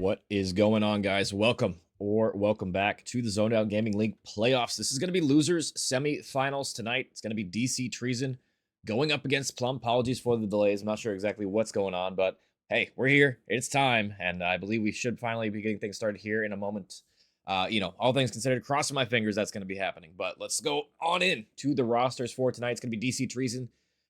What is going on, guys? Welcome back to the Zoned Out Gaming League playoffs. This is going to be losers semifinals tonight. It's going to be DC Treason going up against Plum. Apologies for the delays. I'm not sure exactly what's going on, but hey, we're here. It's time, and I believe we should finally be getting things started here in a moment. All things considered, crossing my fingers that's going to be happening. But let's go on in to the rosters for tonight. It's going to be DC Treason,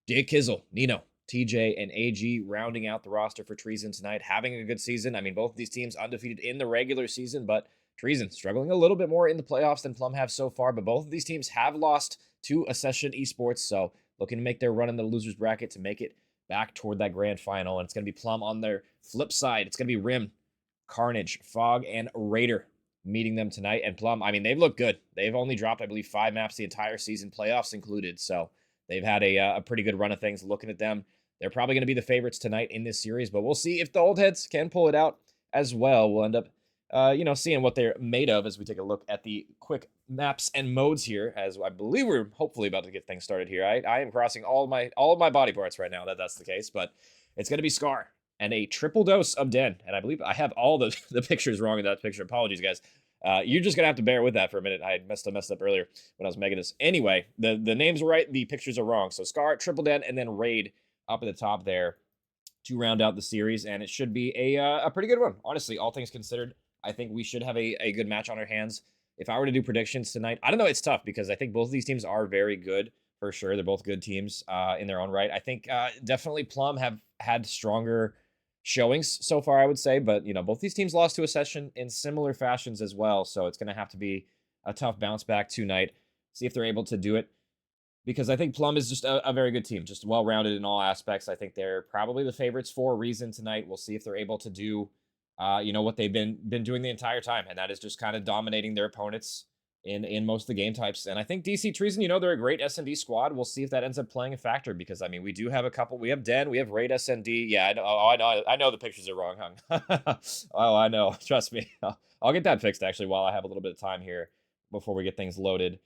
Jay Kizzle, Nino, TJ, and AG rounding out the roster for Treason tonight, having a good season. I mean, both of these teams undefeated in the regular season, but Treason struggling a little bit more in the playoffs than Plum have so far. But both of these teams have lost to Accession Esports, so looking to make their run in the losers bracket to make it back toward that grand final. And it's going to be Plum on their flip side. It's going to be Rim, Carnage, Fog, and Raider meeting them tonight. And Plum, I mean, they've looked good. They've only dropped, I believe, 5 maps the entire season, playoffs included. So they've had a pretty good run of things. Looking at them, they're probably going to be the favorites tonight in this series, but we'll see if the old heads can pull it out as well. We'll end up, seeing what they're made of as we take a look at the quick maps and modes here, as I believe we're hopefully about to get things started here. I am crossing all of my body parts right now that's the case, but it's going to be Scar and a triple dose of Den, and I believe I have all the pictures wrong in that picture. Apologies, guys. You're just going to have to bear with that for a minute. I messed up earlier when I was making this. Anyway, the names are right, the pictures are wrong. So Scar, triple Den, and then Raid up at the top there to round out the series, and it should be a pretty good one. Honestly, all things considered, I think we should have a good match on our hands. If I were to do predictions tonight, I don't know, it's tough because I think both of these teams are very good, for sure. They're both good teams in their own right. I think definitely Plum have had stronger showings so far, I would say, but both these teams lost to Accession in similar fashions as well, so it's going to have to be a tough bounce back tonight. See if they're able to do it, because I think Plum is just a very good team, just well-rounded in all aspects. I think they're probably the favorites for a reason tonight. We'll see if they're able to do, what they've been doing the entire time, and that is just kind of dominating their opponents in most of the game types. And I think DC Treason, they're a great S&D squad. We'll see if that ends up playing a factor, because, I mean, we do have a couple. We have Den, we have Raid S&D. Yeah, I know, I know the pictures are wrong, huh? Oh, I know. Trust me. I'll get that fixed, actually, while I have a little bit of time here before we get things loaded.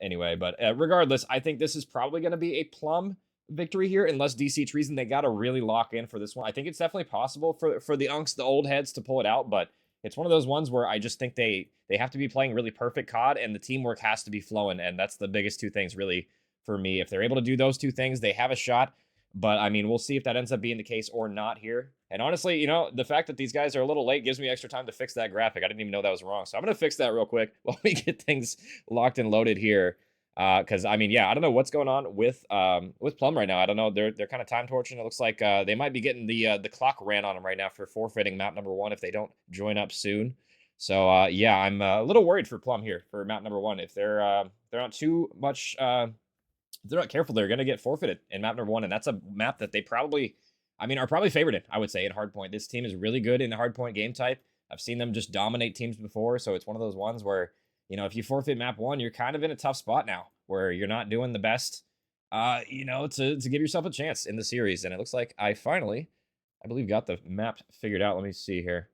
Anyway, but regardless, I think this is probably going to be a Plum victory here, unless DC Treason, they got to really lock in for this one. I think it's definitely possible for the Unks, the old heads, to pull it out, but it's one of those ones where I just think they have to be playing really perfect COD, and the teamwork has to be flowing, and that's the biggest two things, really, for me. If they're able to do those two things, they have a shot. But, I mean, we'll see if that ends up being the case or not here. And honestly, the fact that these guys are a little late gives me extra time to fix that graphic. I didn't even know that was wrong. So I'm going to fix that real quick while we get things locked and loaded here. Because, I mean, yeah, I don't know what's going on with Plum right now. I don't know. They're kind of time torching. It looks like they might be getting the clock ran on them right now for forfeiting map number 1 if they don't join up soon. So, yeah, I'm a little worried for Plum here for map number 1. If they're not too much... if they're not careful, they're going to get forfeited in map number 1, and that's a map that they probably, are probably favored in, I would say, in hardpoint. This team is really good in the hardpoint game type. I've seen them just dominate teams before, so it's one of those ones where, if you forfeit map 1, you're kind of in a tough spot now, where you're not doing the best, to give yourself a chance in the series. And it looks like I believe, got the map figured out. Let me see here.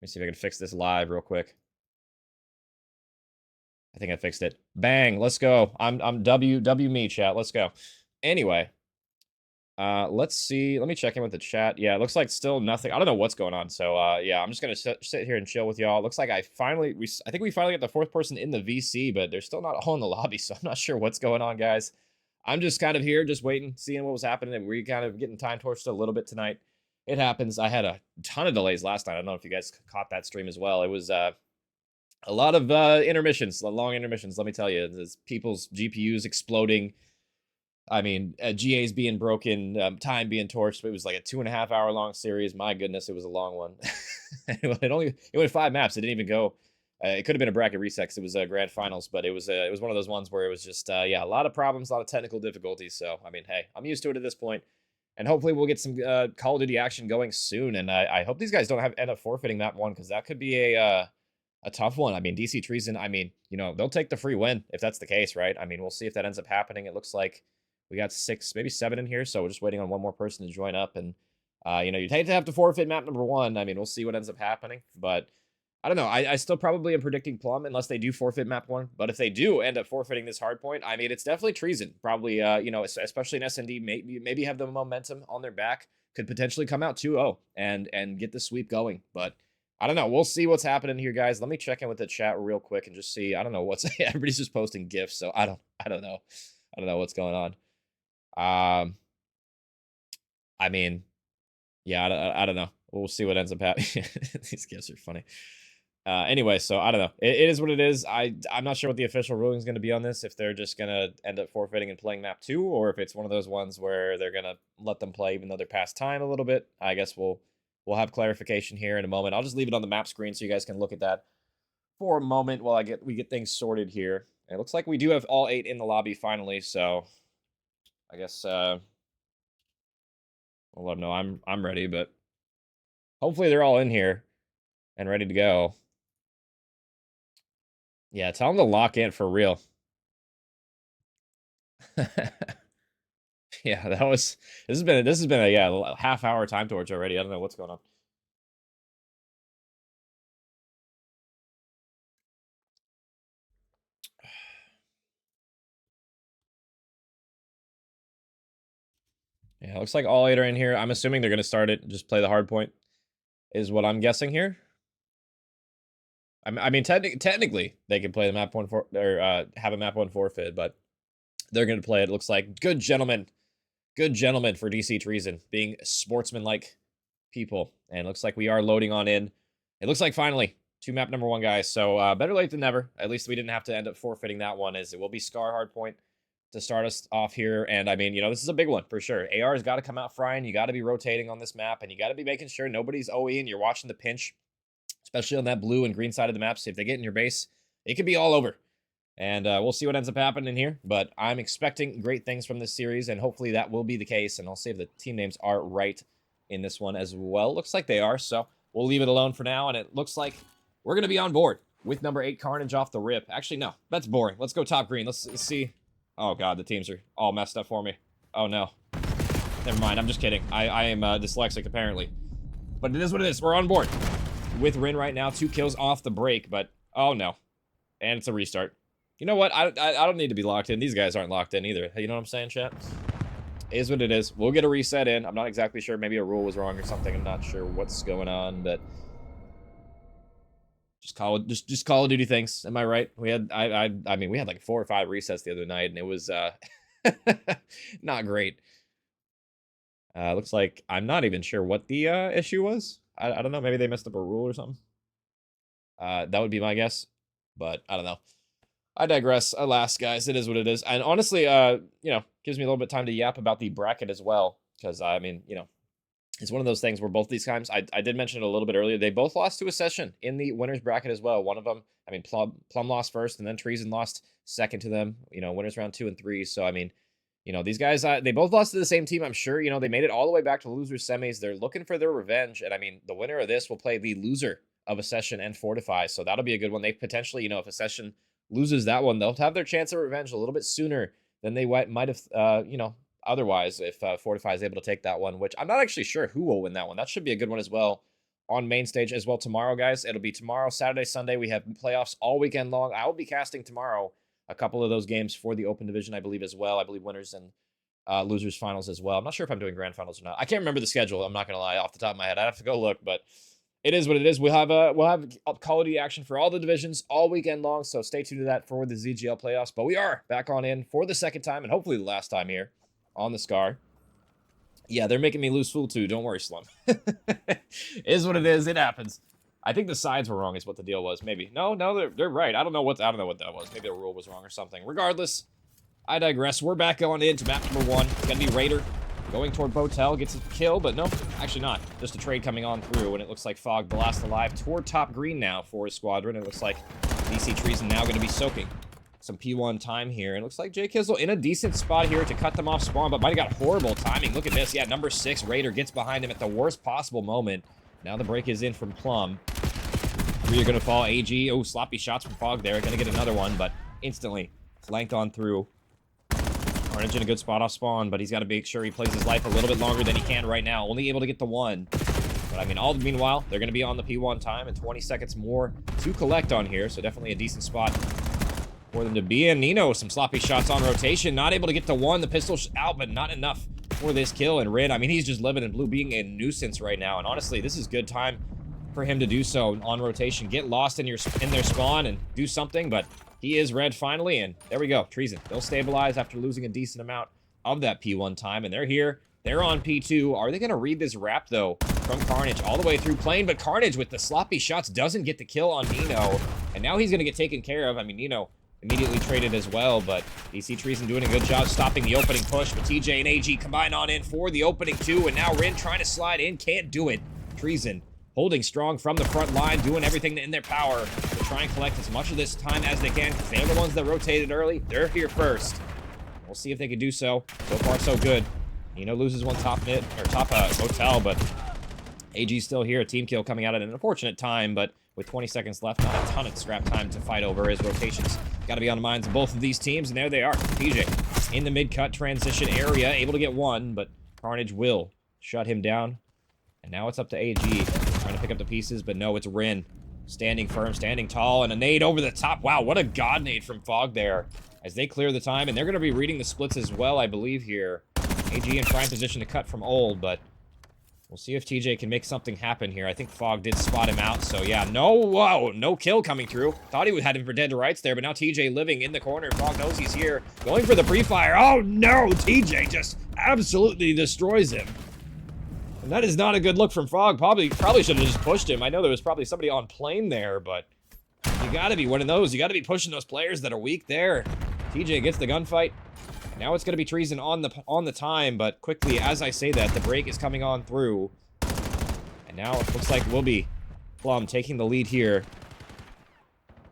Let me see if I can fix this live real quick. I think I fixed it. Bang, let's go. I'm W me, chat. Let's go. Anyway, let's see. Let me check in with the chat. Yeah, it looks like still nothing. I don't know what's going on. So, yeah, I'm just going to sit here and chill with y'all. Looks like I think we finally got the 4th person in the VC, but they're still not all in the lobby, so I'm not sure what's going on, guys. I'm just kind of here, just waiting, seeing what was happening, and we're kind of getting time torched a little bit tonight. It happens. I had a ton of delays last night. I don't know if you guys caught that stream as well. It was, a lot of intermissions, long intermissions, let me tell you. There's people's GPUs exploding. I mean, GAs being broken, time being torched. It was like a 2.5 hour long series. My goodness, it was a long one. It went 5 maps. It didn't even go. It could have been a bracket reset 'cause it was grand finals, but it was one of those ones where it was just yeah, a lot of problems, a lot of technical difficulties. So I mean, hey, I'm used to it at this point, and hopefully we'll get some Call of Duty action going soon. And I hope these guys don't end up forfeiting map 1, because that could be a tough one. I mean, DC Treason, they'll take the free win if that's the case, right? I mean, we'll see if that ends up happening. It looks like we got 6, maybe 7 in here, so we're just waiting on one more person to join up. And, you'd hate to have to forfeit map number 1. I mean, we'll see what ends up happening. But I don't know. I still probably am predicting Plum unless they do forfeit map 1. But if they do end up forfeiting this hard point, I mean, it's definitely Treason. Probably, especially in S&D, maybe have the momentum on their back. Could potentially come out 2-0 and get the sweep going. But I don't know. We'll see what's happening here, guys. Let me check in with the chat real quick and just see. I don't know what's everybody's just posting gifs, so I don't know. I don't know what's going on. I mean, yeah, I don't know. We'll see what ends up happening. These gifs are funny. Anyway, so I don't know. It is what it is. I'm not sure what the official ruling is going to be on this. If they're just going to end up forfeiting and playing map 2, or if it's one of those ones where they're going to let them play even though they're past time a little bit. I guess we'll have clarification here in a moment. I'll just leave it on the map screen so you guys can look at that for a moment while we get things sorted here. It looks like we do have all 8 in the lobby finally, so I guess I'll let them know I'm ready, but hopefully they're all in here and ready to go. Yeah, tell them to lock in for real. Yeah, this has been a half-hour time torch already. I don't know what's going on. Yeah, it looks like all 8 are in here. I'm assuming they're going to start it, just play the hard point, is what I'm guessing here. I mean, technically, they can play the map 1 for or have a map 1 forfeit, but they're going to play it. Looks like good gentlemen for DC Treason, being sportsman-like people. And looks like we are loading on in. It looks like finally to map number 1, guys. So better late than never. At least we didn't have to end up forfeiting that one, as it will be Scar hardpoint to start us off here. And I mean, this is a big one for sure. AR's got to come out frying. You got to be rotating on this map, and you got to be making sure nobody's OE and you're watching the pinch, especially on that blue and green side of the map. So if they get in your base, it could be all over. And we'll see what ends up happening here. But I'm expecting great things from this series, and hopefully that will be the case. And I'll see if the team names are right in this one as well. Looks like they are, so we'll leave it alone for now. And it looks like we're going to be on board with number 8 Carnage off the rip. Actually, no, that's boring. Let's go top green. Let's see. Oh, God, the teams are all messed up for me. Oh, no. Never mind. I'm just kidding. I am dyslexic, apparently. But it is what it is. We're on board with Rin right now. 2 kills off the break, but oh, no. And it's a restart. You know what? I don't need to be locked in. These guys aren't locked in either. You know what I'm saying, chat? It is what it is. We'll get a reset in. I'm not exactly sure. Maybe a rule was wrong or something. I'm not sure what's going on, but just Call of Duty things. Am I right? We had I mean, we had like 4 or 5 resets the other night, and it was not great. Looks like I'm not even sure what the issue was. I don't know. Maybe they messed up a rule or something. That would be my guess, but I don't know. I digress. Alas, guys, it is what it is. And honestly, gives me a little bit of time to yap about the bracket as well, because I mean, it's one of those things where both these times, I did mention it a little bit earlier, they both lost to a session in the winners bracket as well. One of them, I mean, Plum lost first, and then Treason lost second to them, winners round 2 and 3. So, I mean, these guys, they both lost to the same team, I'm sure. They made it all the way back to losers semis. They're looking for their revenge, and I mean, the winner of this will play the loser of a session and Fortify, so that'll be a good one. They potentially, if a session loses that one, they'll have their chance of revenge a little bit sooner than they might have, otherwise, if Fortify is able to take that one, which I'm not actually sure who will win that one. That should be a good one as well on main stage as well tomorrow, guys. It'll be tomorrow, Saturday, Sunday. We have playoffs all weekend long. I will be casting tomorrow a couple of those games for the open division, I believe, as well. I believe winners and losers finals as well. I'm not sure if I'm doing grand finals or not. I can't remember the schedule. I'm not going to lie off the top of my head. I'd have to go look, but it is what it is. We'll have Call of Duty action for all the divisions all weekend long, so stay tuned to that for the ZGL playoffs. But we are back on in for the second time, and hopefully the last time here on the Scar. Yeah, they're making me lose Fool too. Don't worry, Slum. Is what it is. It happens. I think the sides were wrong is what the deal was. Maybe. No, they're right. I don't know what that was. Maybe a rule was wrong or something. Regardless, I digress. We're back on into map number 1. It's going to be Raider going toward Botel. Gets a kill, but no, actually not. Just a trade coming on through, and it looks like Fog, the last alive, toward top green now for his squadron. It looks like DC Treason now going to be soaking some P1 time here. And it looks like J Kizzle in a decent spot here to cut them off spawn, but might have got horrible timing. Look at this. Yeah, number 6, Raider, gets behind him at the worst possible moment. Now the break is in from Plum. 3 are going to fall. AG. Oh, sloppy shots from Fog there. Going to get another one, but instantly flanked on through. Carnage in a good spot off spawn, but he's got to make sure he plays his life a little bit longer than he can right now. Only able to get the 1. But I mean, meanwhile, they're going to be on the P1 time and 20 seconds more to collect on here. So definitely a decent spot for them to be in. Nino, some sloppy shots on rotation. Not able to get the 1. The pistol's out, but not enough for this kill. And Rin, I mean, he's just living in blue, being a nuisance right now. And honestly, this is good time for him to do so on rotation. Get lost in their spawn and do something, but he is red finally, and there we go. Treason. They'll stabilize after losing a decent amount of that P1 time, and they're here. They're on P2. Are they going to read this wrap, though, from Carnage all the way through plane? But Carnage, with the sloppy shots, doesn't get the kill on Nino, and now he's going to get taken care of. I mean, Nino immediately traded as well, but DC Treason doing a good job stopping the opening push, but TJ and AG combine on in for the opening 2, and now Rin trying to slide in, can't do it. Treason holding strong from the front line, doing everything in their power to try and collect as much of this time as they can, because they're the ones that rotated early. They're here first. We'll see if they can do so. So far, so good. Nino loses one top motel, but AG's still here. A team kill coming out at an unfortunate time, but with 20 seconds left, not a ton of scrap time to fight over as rotations got to be on the minds of both of these teams, and there they are. TJ in the mid-cut transition area, able to get one, but Carnage will shut him down. And now it's up to AG, trying to pick up the pieces, but no, it's Rin. Standing firm, standing tall, and a nade over the top. Wow, what a god nade from Fog there as they clear the time, and they're going to be reading the splits as well, I believe, here. AG in prime position to cut from old, but we'll see if TJ can make something happen here. I think Fog did spot him out, so yeah, no kill coming through. Thought he had him for dead to rights there, but now TJ living in the corner. Fog knows he's here, going for the pre-fire. Oh no, TJ just absolutely destroys him. And that is not a good look from Fog. Probably should have just pushed him. I know there was probably somebody on plane there, but you gotta be one of those. You gotta be pushing those players that are weak there. TJ gets the gunfight. Now it's going to be Treason on the time, but quickly, as I say that, the break is coming on through. And now it looks like we'll be Plum taking the lead here.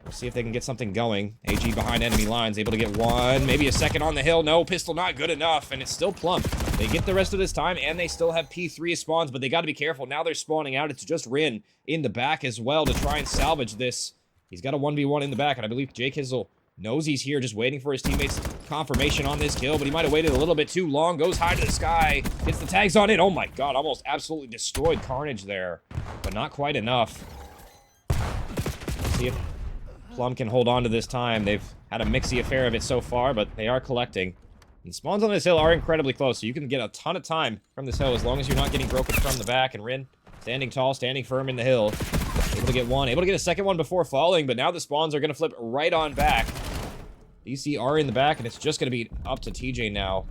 We'll see if they can get something going. AG behind enemy lines, able to get one, maybe a second on the hill. No, pistol not good enough, and it's still Plum. They get the rest of this time, and they still have P3 spawns, but they got to be careful. Now they're spawning out. It's just Rin in the back as well to try and salvage this. He's got a 1v1 in the back, and I believe Jake Hizzle knows he's here, just waiting for his teammates' confirmation on this kill, but he might have waited a little bit too long. Goes high to the sky, gets the tags on it. Oh my god, almost absolutely destroyed Carnage there, but not quite enough. Let's see if Plum can hold on to this time. They've had a mixy affair of it so far, but they are collecting. And spawns on this hill are incredibly close, so you can get a ton of time from this hill as long as you're not getting broken from the back. And Rin, standing tall, standing firm in the hill. Able to get one, able to get a second one before falling, but now the spawns are going to flip right on back. DC are in the back, and it's just going to be up to TJ now.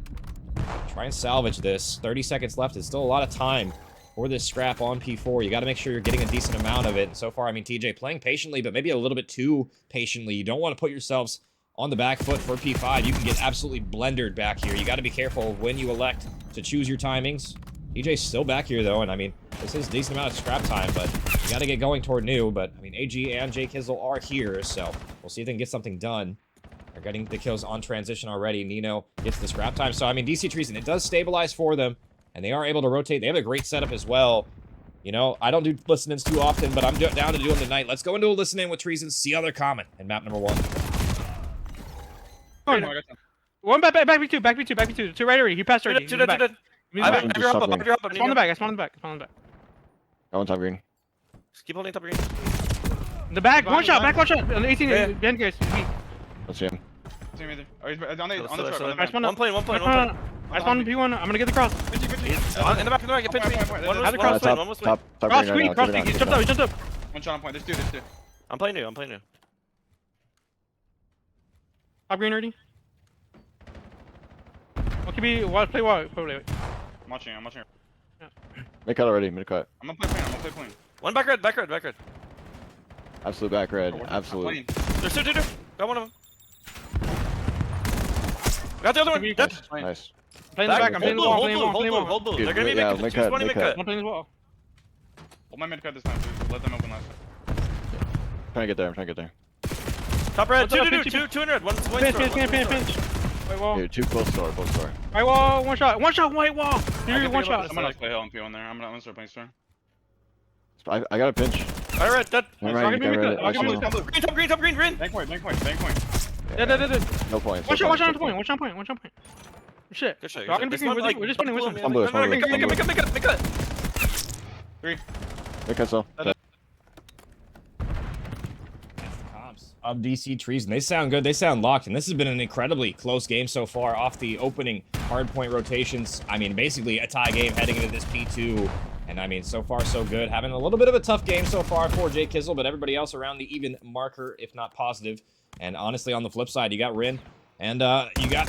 Try and salvage this. 30 seconds left. It's still a lot of time for this scrap on P4. You got to make sure you're getting a decent amount of it. And so far, I mean, TJ playing patiently, but maybe a little bit too patiently. You don't want to put yourselves on the back foot for P5. You can get absolutely blendered back here. You got to be careful when you elect to choose your timings. TJ's still back here, though, and I mean, this is a decent amount of scrap time, but you got to get going toward new. But, I mean, AG and Jake Hizzle are here, so we'll see if they can get something done. They're getting the kills on transition already. Nino gets the scrap time. So, I mean, DC Treason, it does stabilize for them, and they are able to rotate. They have a great setup as well. You know, I don't do listen-ins too often, but I'm down to do them tonight. Let's go into a listen-in with Treason, see how they're common in map number 1. One back B2. To right already. He passed already. I spawn on the back. I spawn on the back. Go on top green. Just keep holding top green. In the back, one shot. On the 18, behind guys. Let's see him. See him either. Oh, he's on the truck. I spawned One plane. I spawned P1. I'm gonna get the cross. In the back, get pitch. One Have the was cross one was Top Cross green screen, cross right now. screen. He jumped up. One shot on point. This dude. I'm playing new. Top green ready. Okay, be play wide. I'm watching. Mid cut already, mid cut. I'm gonna play plane. One back red. Absolute back red. Oh, Absolute. There's two. Got one of them. Got the other one. Dead. Nice. Play in the back. I'm playing the wall. Hold blue. They're gonna be Yeah, mid mid cut, cut. mid cut. I'm playing the wall. Hold my mid cut this time, dude. Let them open last time. I'm trying to get there. Top red. Two in red. One's white. Pinch. White wall. Here, two close door. White wall. One shot. White wall. Here, one shot. I'm gonna play hill and P1 there. I'm gonna start playing store. I got a pinch. Alright, red. Dead. I'll give you Green, top green. Bank point. Dead. No points. One shot on point. Shit. Good shit. We're just playing with One blue. Make cut. 3. Mid cut so. Of DC Treason. They sound good. They sound locked. And this has been an incredibly close game so far off the opening hardpoint rotations. I mean, basically a tie game heading into this P2. And I mean, so far so good. Having a little bit of a tough game so far for Jay Kizzle, but everybody else around the even marker, if not positive. And honestly, on the flip side, you got Rin. And you got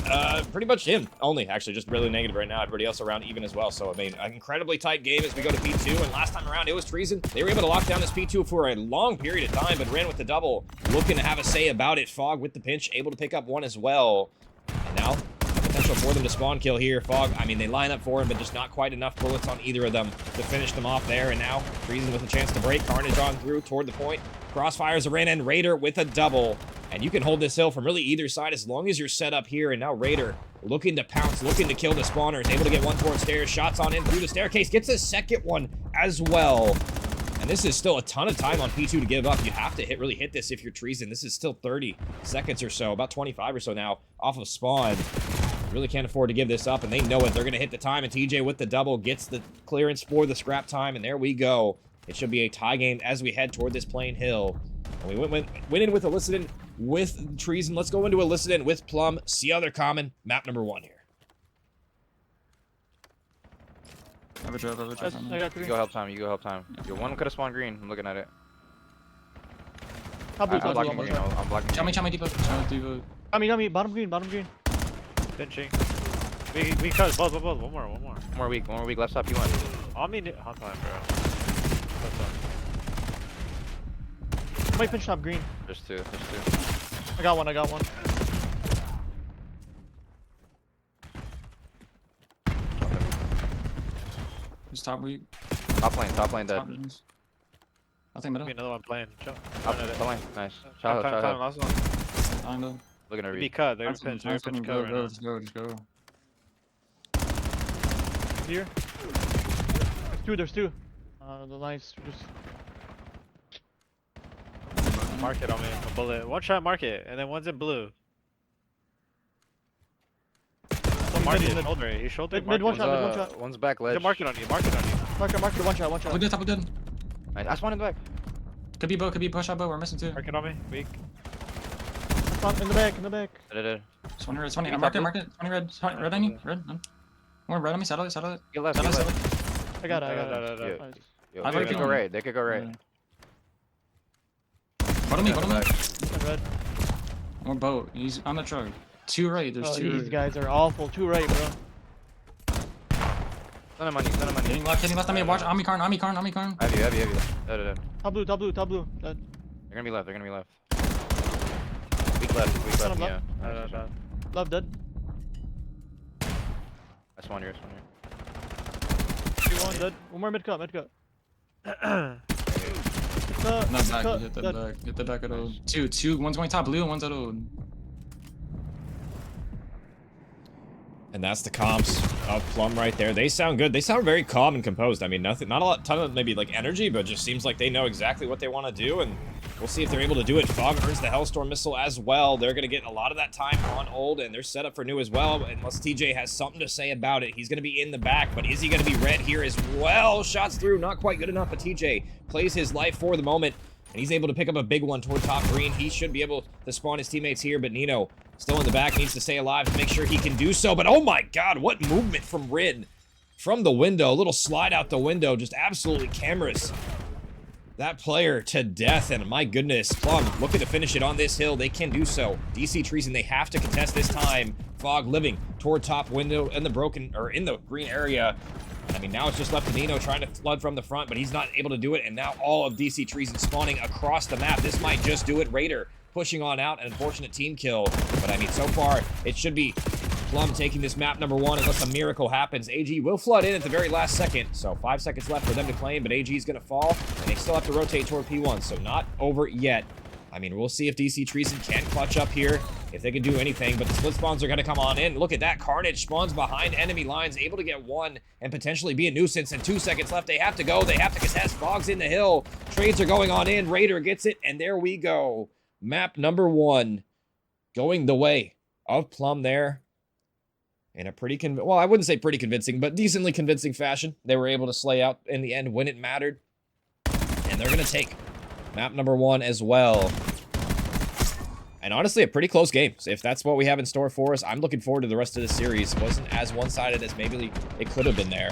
pretty much him only, actually, just really negative right now. Everybody else around even as well. So, I mean, an incredibly tight game as we go to P2. And last time around, it was Treason. They were able to lock down this P2 for a long period of time, but Rin with the double, looking to have a say about it. Fog with the pinch, able to pick up one as well. And now, potential for them to spawn kill here. Fog, I mean, they line up for him, but just not quite enough bullets on either of them to finish them off there. And now, Treason with a chance to break. Carnage on through toward the point. Crossfires are in, and Raider with a double. And you can hold this hill from really either side as long as you're set up here. And now Raider looking to pounce, looking to kill the spawners. Able to get one towards stairs. Shots on in through the staircase. Gets a second one as well. And this is still a ton of time on P2 to give up. You have to really hit this if you're Treason. This is still 30 seconds or so, about 25 or so now off of spawn. Really can't afford to give this up, and they know it. They're going to hit the time, and TJ with the double gets the clearance for the scrap time, and there we go. It should be a tie game as we head toward this plain hill. And we went in with Elicited with Treason. Let's go into Elicited with Plum. See other common. Map number 1 here. I have a drove, I got You go help time, you go help time. Yo, one could have spawned green. I'm looking at it. Top blue, I'm blocking green. top I'm blocking Chummy, green. chummy, deep, chummy, deep. blue. Bottom green. Pinching. We cut both. One more. One more week, left side, P1. I mean, hot time, bro. Somebody pinch top green. There's two. I got one. Just top weak. Top lane dead. Top business. Nothing middle. Be another one playing. Top lane, nice. Time, Child. last one. Lying middle. Looking at Be read. cut. They're gonna pinch. Go, Right now. just go. Here. There's two. The lines just mark it on me. A bullet. One shot, mark it, and then one's in blue. Mark it. Shoulder. He shouldered. Mid one shot. One's back ledge. Mark it on you. Mark it. Mark it. One shot. We did, top we did. Nice. I spawned in the back. Could be bow, could be push out bow. We're missing two. Mark it on me. Weak. In the back. Dead. It's 20 red, it's 20. Mark it. 20 red. Red on you. Red. More red on me. Settle it. Get left. I got it. Yeah. Nice. Yo, I they like could it. go right. They could go right. Bottom me. Red. More boat. He's on the truck. Two right. There's Oh, two. these guys are awful. Two right, bro. Ton of money. Hitting left on me. Watch. Omnicarn. Have you. Dead. Top blue. Dead. They're gonna be left. Weak left. Son of Yeah. Love dead. I spawned here. One dead. One more mid cut. Not back. Hit the back of the two. One's going top blue and one's out of. And that's the comps of Plum right there. They sound good. They sound very calm and composed. I mean, not a ton of maybe like energy, but just seems like they know exactly what they want to do. And we'll see if they're able to do it. Fog earns the Hellstorm missile as well. They're going to get a lot of that time on old, and they're set up for new as well. Unless TJ has something to say about it. He's going to be in the back, but is he going to be red here as well? Shots through, not quite good enough, but TJ plays his life for the moment. And he's able to pick up a big one toward top green. He should be able to spawn his teammates here, but Nino still in the back, needs to stay alive to make sure he can do so. But oh my god, what movement from Rin. From the window, a little slide out the window, just absolutely cameras that player to death. And my goodness, Plum looking to finish it on this hill. They can do so. DC Treason, they have to contest this time. Fog living toward top window in the green area. I mean, now it's just left to Nino trying to flood from the front, but he's not able to do it. And now all of DC Treason spawning across the map. This might just do it. Raider pushing on out, an unfortunate team kill. But I mean, so far, it should be Plum taking this map number 1 unless a miracle happens. AG will flood in at the very last second. So 5 seconds left for them to claim, but AG is going to fall. And they still have to rotate toward P1, so not over yet. I mean, we'll see if DC Treason can clutch up here, if they can do anything, but the split spawns are going to come on in. Look at that. Carnage spawns behind enemy lines, able to get one and potentially be a nuisance. And 2 seconds left. They have to go. They have to contest. Fog's in the hill. Trades are going on in. Raider gets it, and there we go. Map number 1 going the way of Plum there. In a pretty, well, I wouldn't say pretty convincing, but decently convincing fashion. They were able to slay out in the end when it mattered. And they're going to take map number 1 as well. And honestly, a pretty close game. So if that's what we have in store for us, I'm looking forward to the rest of the series. It wasn't as one-sided as maybe it could have been there.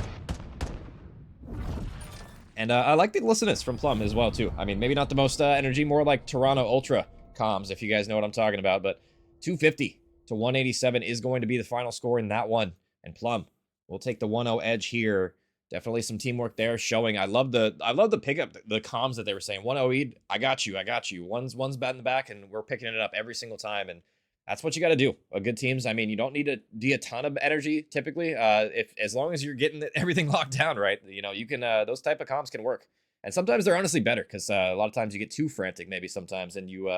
And I like the listeners from Plum as well, too. I mean, maybe not the most energy, more like Toronto Ultra comms, if you guys know what I'm talking about. But 250 to 187 is going to be the final score in that one. And Plum will take the 1-0 edge here. Definitely some teamwork there showing. I love the pickup, the comms that they were saying. 1-0 Eid, I got you. One's bat in the back, and we're picking it up every single time. And that's what you got to do. Good teams. I mean, you don't need a ton of energy typically. If as long as you're getting everything locked down, right? You know, you can those type of comms can work. And sometimes they're honestly better because a lot of times you get too frantic, maybe sometimes, and you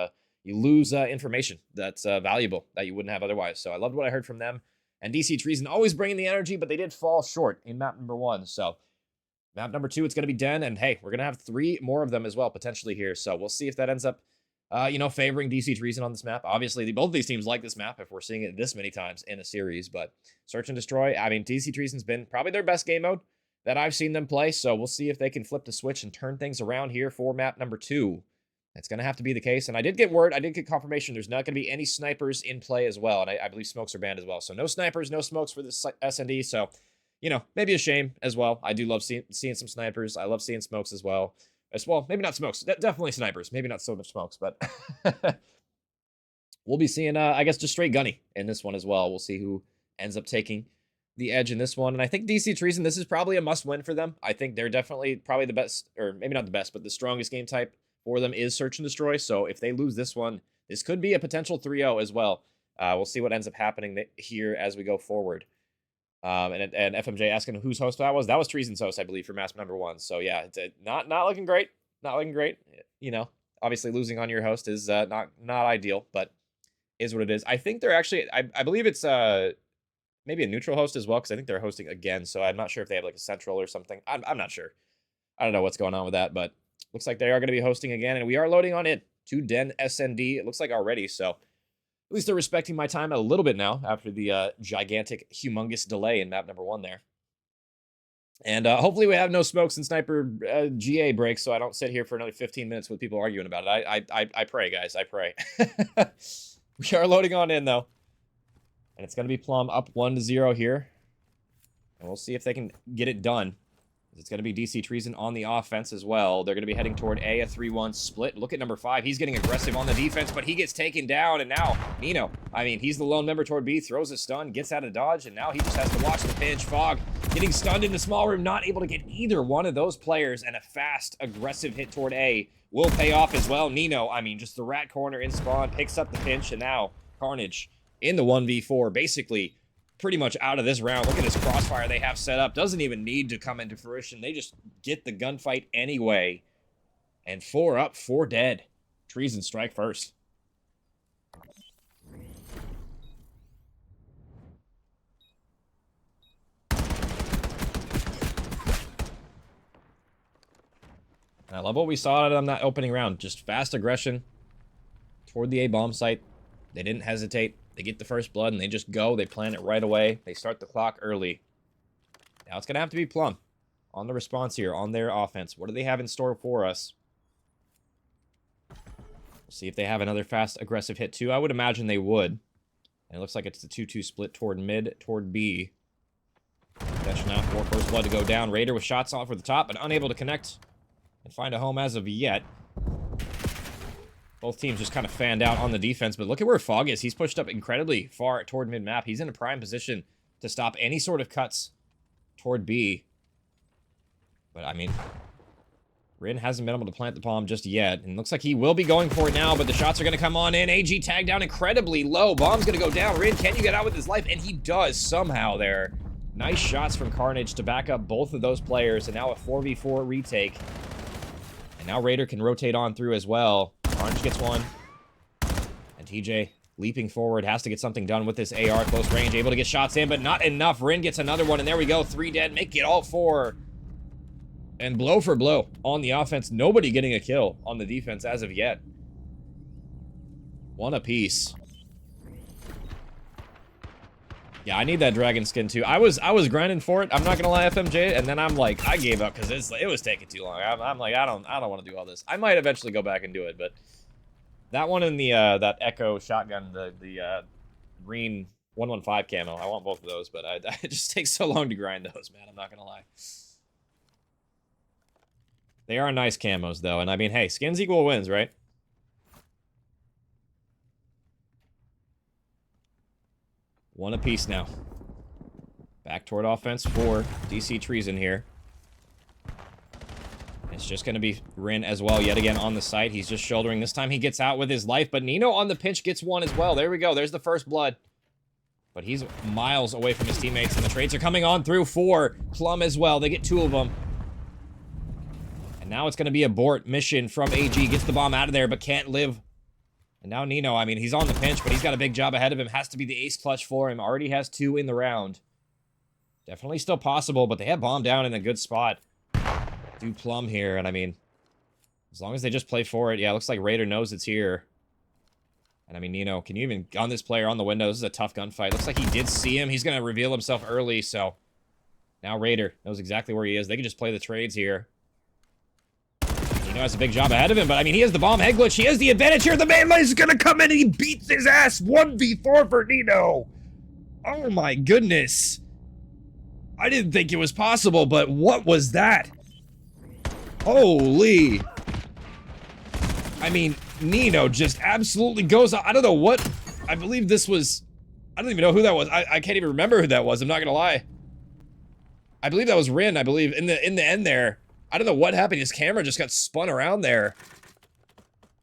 lose information that's valuable that you wouldn't have otherwise. So I loved what I heard from them. And DC Treason always bringing the energy, but they did fall short in map number 1. So map number 2, it's going to be Den, and hey, we're going to have 3 more of them as well potentially here. So we'll see if that ends up favoring DC Treason on this map. Obviously, both of these teams like this map if we're seeing it this many times in a series, but Search and Destroy, I mean, DC Treason's been probably their best game mode that I've seen them play, so we'll see if they can flip the switch and turn things around here for map number 2. That's going to have to be the case, and I did get confirmation there's not going to be any snipers in play as well, and I believe smokes are banned as well, so no snipers, no smokes for this SND, so, maybe a shame as well. I do love seeing some snipers. I love seeing smokes as well. Maybe not smokes. Definitely snipers. Maybe not so much smokes, but we'll be seeing, I guess, just straight gunny in this one as well. We'll see who ends up taking the edge in this one. And I think DC Treason, this is probably a must-win for them. I think they're definitely probably the best, or maybe not the best, but the strongest game type for them is Search and Destroy. So if they lose this one, this could be a potential 3-0 as well. We'll see what ends up happening here as we go forward. And FMJ asking whose host that was. That was Treason's host, I believe, for match number 1. So yeah, it's not looking great. Not looking great. Obviously losing on your host is not ideal, but is what it is. I think they're actually, I believe it's maybe a neutral host as well, because I think they're hosting again. So I'm not sure if they have like a central or something. I'm not sure. I don't know what's going on with that, but looks like they are going to be hosting again, and we are loading on in to Den SND. It looks like already. So at least they're respecting my time a little bit now after the gigantic, humongous delay in map number 1 there. And hopefully we have no smokes and sniper GA breaks, so I don't sit here for another 15 minutes with people arguing about it. I pray, guys. I pray. We are loading on in, though. And it's going to be Plum up 1-0 here. And we'll see if they can get it done. It's going to be DC Treason on the offense as well. They're going to be heading toward A 3-1 split. Look at number 5. He's getting aggressive on the defense, but he gets taken down. And now, Nino, I mean, he's the lone member toward B, throws a stun, gets out of dodge, and now he just has to watch the pinch. Fog getting stunned in the small room, not able to get either one of those players, and a fast, aggressive hit toward A will pay off as well. Nino, I mean, just the rat corner in spawn, picks up the pinch, and now Carnage in the 1v4, basically pretty much out of this round. Look at this crossfire they have set up. Doesn't even need to come into fruition. They just get the gunfight anyway. And 4 up, 4 dead. Treason strike first. And I love what we saw out of them that opening round. Just fast aggression toward the A-bomb site. They didn't hesitate. They get the first blood, and they just go. They plan it right away. They start the clock early. Now it's going to have to be Plum on the response here, on their offense. What do they have in store for us? We'll see if they have another fast, aggressive hit, too. I would imagine they would. And it looks like it's the 2-2 split toward mid, toward B. Dashing out for first blood to go down. Raider with shots off for the top, but unable to connect and find a home as of yet. Both teams just kind of fanned out on the defense, but look at where Fog is. He's pushed up incredibly far toward mid-map. He's in a prime position to stop any sort of cuts toward B. But, I mean, Rin hasn't been able to plant the palm just yet, and looks like he will be going for it now, but the shots are going to come on in. AG tagged down incredibly low. Bomb's going to go down. Rin, can you get out with his life? And he does somehow there. Nice shots from Carnage to back up both of those players, and now a 4v4 retake. And now Raider can rotate on through as well. Carnage gets one. And TJ leaping forward, has to get something done with this AR close range, able to get shots in, but not enough. Rin gets another one, and there we go. 3 dead, make it all 4. And blow for blow on the offense. Nobody getting a kill on the defense as of yet. 1 apiece. Yeah, I need that dragon skin too. I was grinding for it. I'm not gonna lie, FMJ, and then I'm like, I gave up because it was taking too long. I'm like, I don't want to do all this. I might eventually go back and do it, but that one and the that Echo shotgun, the green 115 camo, I want both of those, but it just takes so long to grind those, man. I'm not gonna lie. They are nice camos, though. And I mean, hey, skins equal wins, right? One apiece now. Back toward offense for DC Treason here. It's just going to be Rin as well, yet again on the site. He's just shouldering. This time he gets out with his life, but Nino on the pinch gets one as well. There we go. There's the first blood. But he's miles away from his teammates, and the trades are coming on through for Plum as well. They get 2 of them. And now it's going to be abort mission from AG. Gets the bomb out of there, but can't live. And now Nino, I mean, he's on the pinch, but he's got a big job ahead of him. Has to be the ace clutch for him. Already has 2 in the round. Definitely still possible, but they have bomb down in a good spot. Do Plum here, and I mean, as long as they just play for it, yeah, it looks like Raider knows it's here. And I mean, Nino, can you even gun this player on the window? This is a tough gunfight. Looks like he did see him. He's going to reveal himself early, so now Raider knows exactly where he is. They can just play the trades here. Nino has a big job ahead of him, but I mean, he has the bomb head glitch. He has the advantage here. The melee is going to come in, and he beats his ass. 1v4 for Nino. Oh my goodness. I didn't think it was possible, but what was that? Holy. I mean, Nino just absolutely goes out. I don't know what. I believe this was. I don't even know who that was. I can't even remember who that was. I'm not going to lie. I believe that was Rin, I believe, in the end there. I don't know what happened. His camera just got spun around there.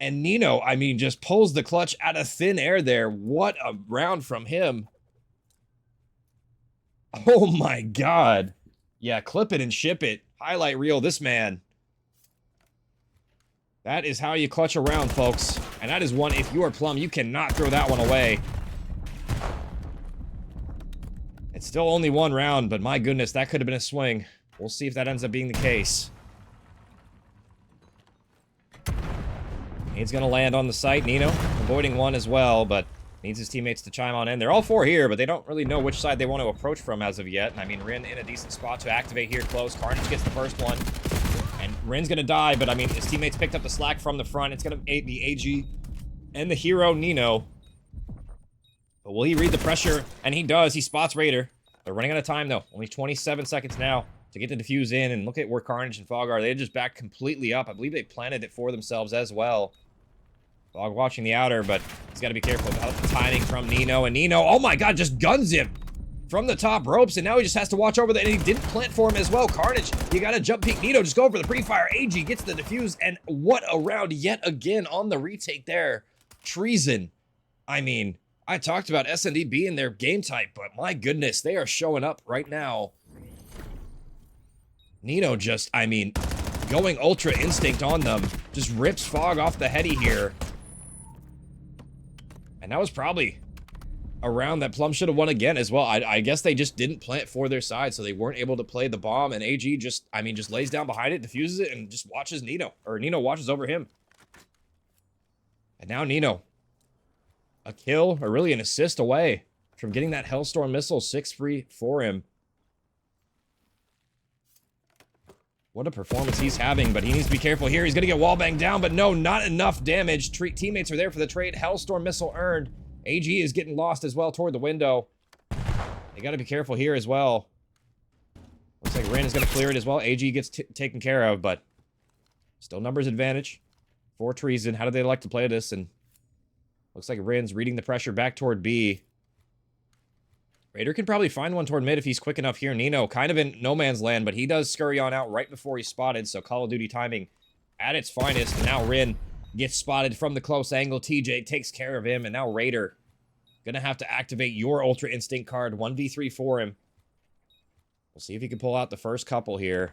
And Nino, I mean, just pulls the clutch out of thin air there. What a round from him. Oh my god. Yeah, clip it and ship it. Highlight reel this man. That is how you clutch a round, folks. And that is one, if you are Plum, you cannot throw that one away. It's still only 1 round, but my goodness, that could have been a swing. We'll see if that ends up being the case. He's going to land on the site. Nino avoiding 1 as well, but needs his teammates to chime on in. They're all 4 here, but they don't really know which side they want to approach from as of yet. And I mean, Rin in a decent spot to activate here close. Carnage gets the first one. And Rin's going to die, but I mean, his teammates picked up the slack from the front. It's going to be AG and the hero, Nino. But will he read the pressure? And he does. He spots Raider. They're running out of time, though. Only 27 seconds now to get the defuse in. And look at where Carnage and Fog are. They just backed completely up. I believe they planted it for themselves as well. Fog watching the outer, but he's got to be careful about the timing from Nino. And Nino, oh my god, just guns him from the top ropes. And now he just has to watch over that. And he didn't plant for him as well. Carnage, you got to jump peek. Nino just go for the pre-fire. AG gets the defuse. And what a round yet again on the retake there. Treason. I mean, I talked about S&D being their game type, but my goodness, they are showing up right now. Nino just, I mean, going Ultra Instinct on them. Just rips Fog off the heady here. And that was probably a round that Plum should have won again as well. I guess they just didn't plant for their side, so they weren't able to play the bomb. And AG just, I mean, just lays down behind it, diffuses it, and just watches Nino. Or Nino watches over him. And now Nino, a kill, or really an assist away from getting that Hellstorm missile 6 free for him. What a performance he's having, but he needs to be careful here. He's going to get wallbanged down, but no, not enough damage. Teammates are there for the trade. Hellstorm missile earned. AG is getting lost as well toward the window. They got to be careful here as well. Looks like Rin is going to clear it as well. AG gets taken care of, but still numbers advantage for Treason. How do they like to play this? And looks like Rin's reading the pressure back toward B. Raider can probably find one toward mid if he's quick enough here. Nino kind of in no man's land, but he does scurry on out right before he's spotted, so Call of Duty timing at its finest. And now Rin gets spotted from the close angle. TJ takes care of him, and now Raider gonna have to activate your Ultra Instinct card. 1v3 for him. We'll see if he can pull out the first couple here.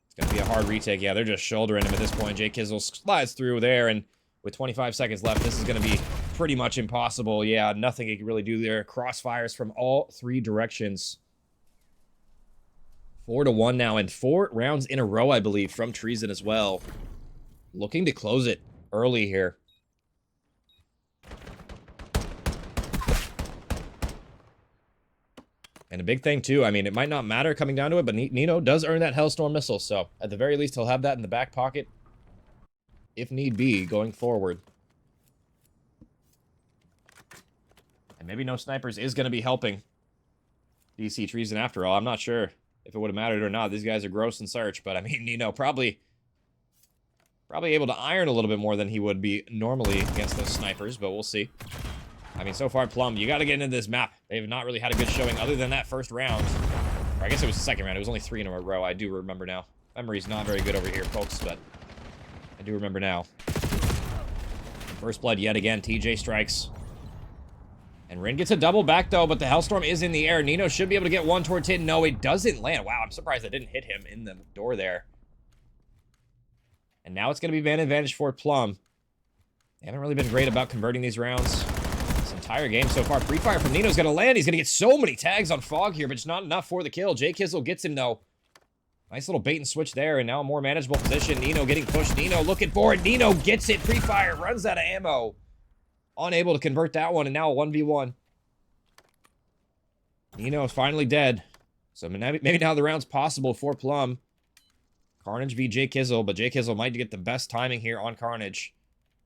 It's gonna be a hard retake. Yeah, they're just shouldering him at this point. Jay Kizzle slides through there, and with 25 seconds left, this is gonna be pretty much impossible. Yeah, nothing he can really do there. Crossfires from all 3 directions. 4-1 now, and 4 rounds in a row, I believe, from Treason as well. Looking to close it early here. And a big thing, too, I mean, it might not matter coming down to it, but Nino does earn that Hellstorm missile, so at the very least, he'll have that in the back pocket, if need be, going forward. And maybe no snipers is going to be helping DC Treason after all. I'm not sure. if it would have mattered or not. These guys are gross in search, but I mean, you know, probably able to iron a little bit more than he would be normally against those snipers, but we'll see. I mean, so far, Plum, you got to get into this map. They've not really had a good showing other than that first round. Or I guess it was the second round. It was only 3 in a row. I do remember now. Memory's not very good over here, folks, but I do remember now. First blood yet again. TJ strikes. And Rin gets a double back, though, but the Hellstorm is in the air. Nino should be able to get one towards hit. No, it doesn't land. Wow, I'm surprised that didn't hit him in the door there. And now it's going to be man advantage for Plum. They haven't really been great about converting these rounds this entire game so far. Pre-fire from Nino's going to land. He's going to get so many tags on Fog here, but it's not enough for the kill. Jay Kizzle gets him, though. Nice little bait and switch there, and now a more manageable position. Nino getting pushed. Nino looking for it. Nino gets it. Pre-fire, runs out of ammo. Unable to convert that one, and now a 1v1. Nino is finally dead. So maybe now the round's possible for Plum. Carnage v Jay Kizzle, but Jay Kizzle might get the best timing here on Carnage.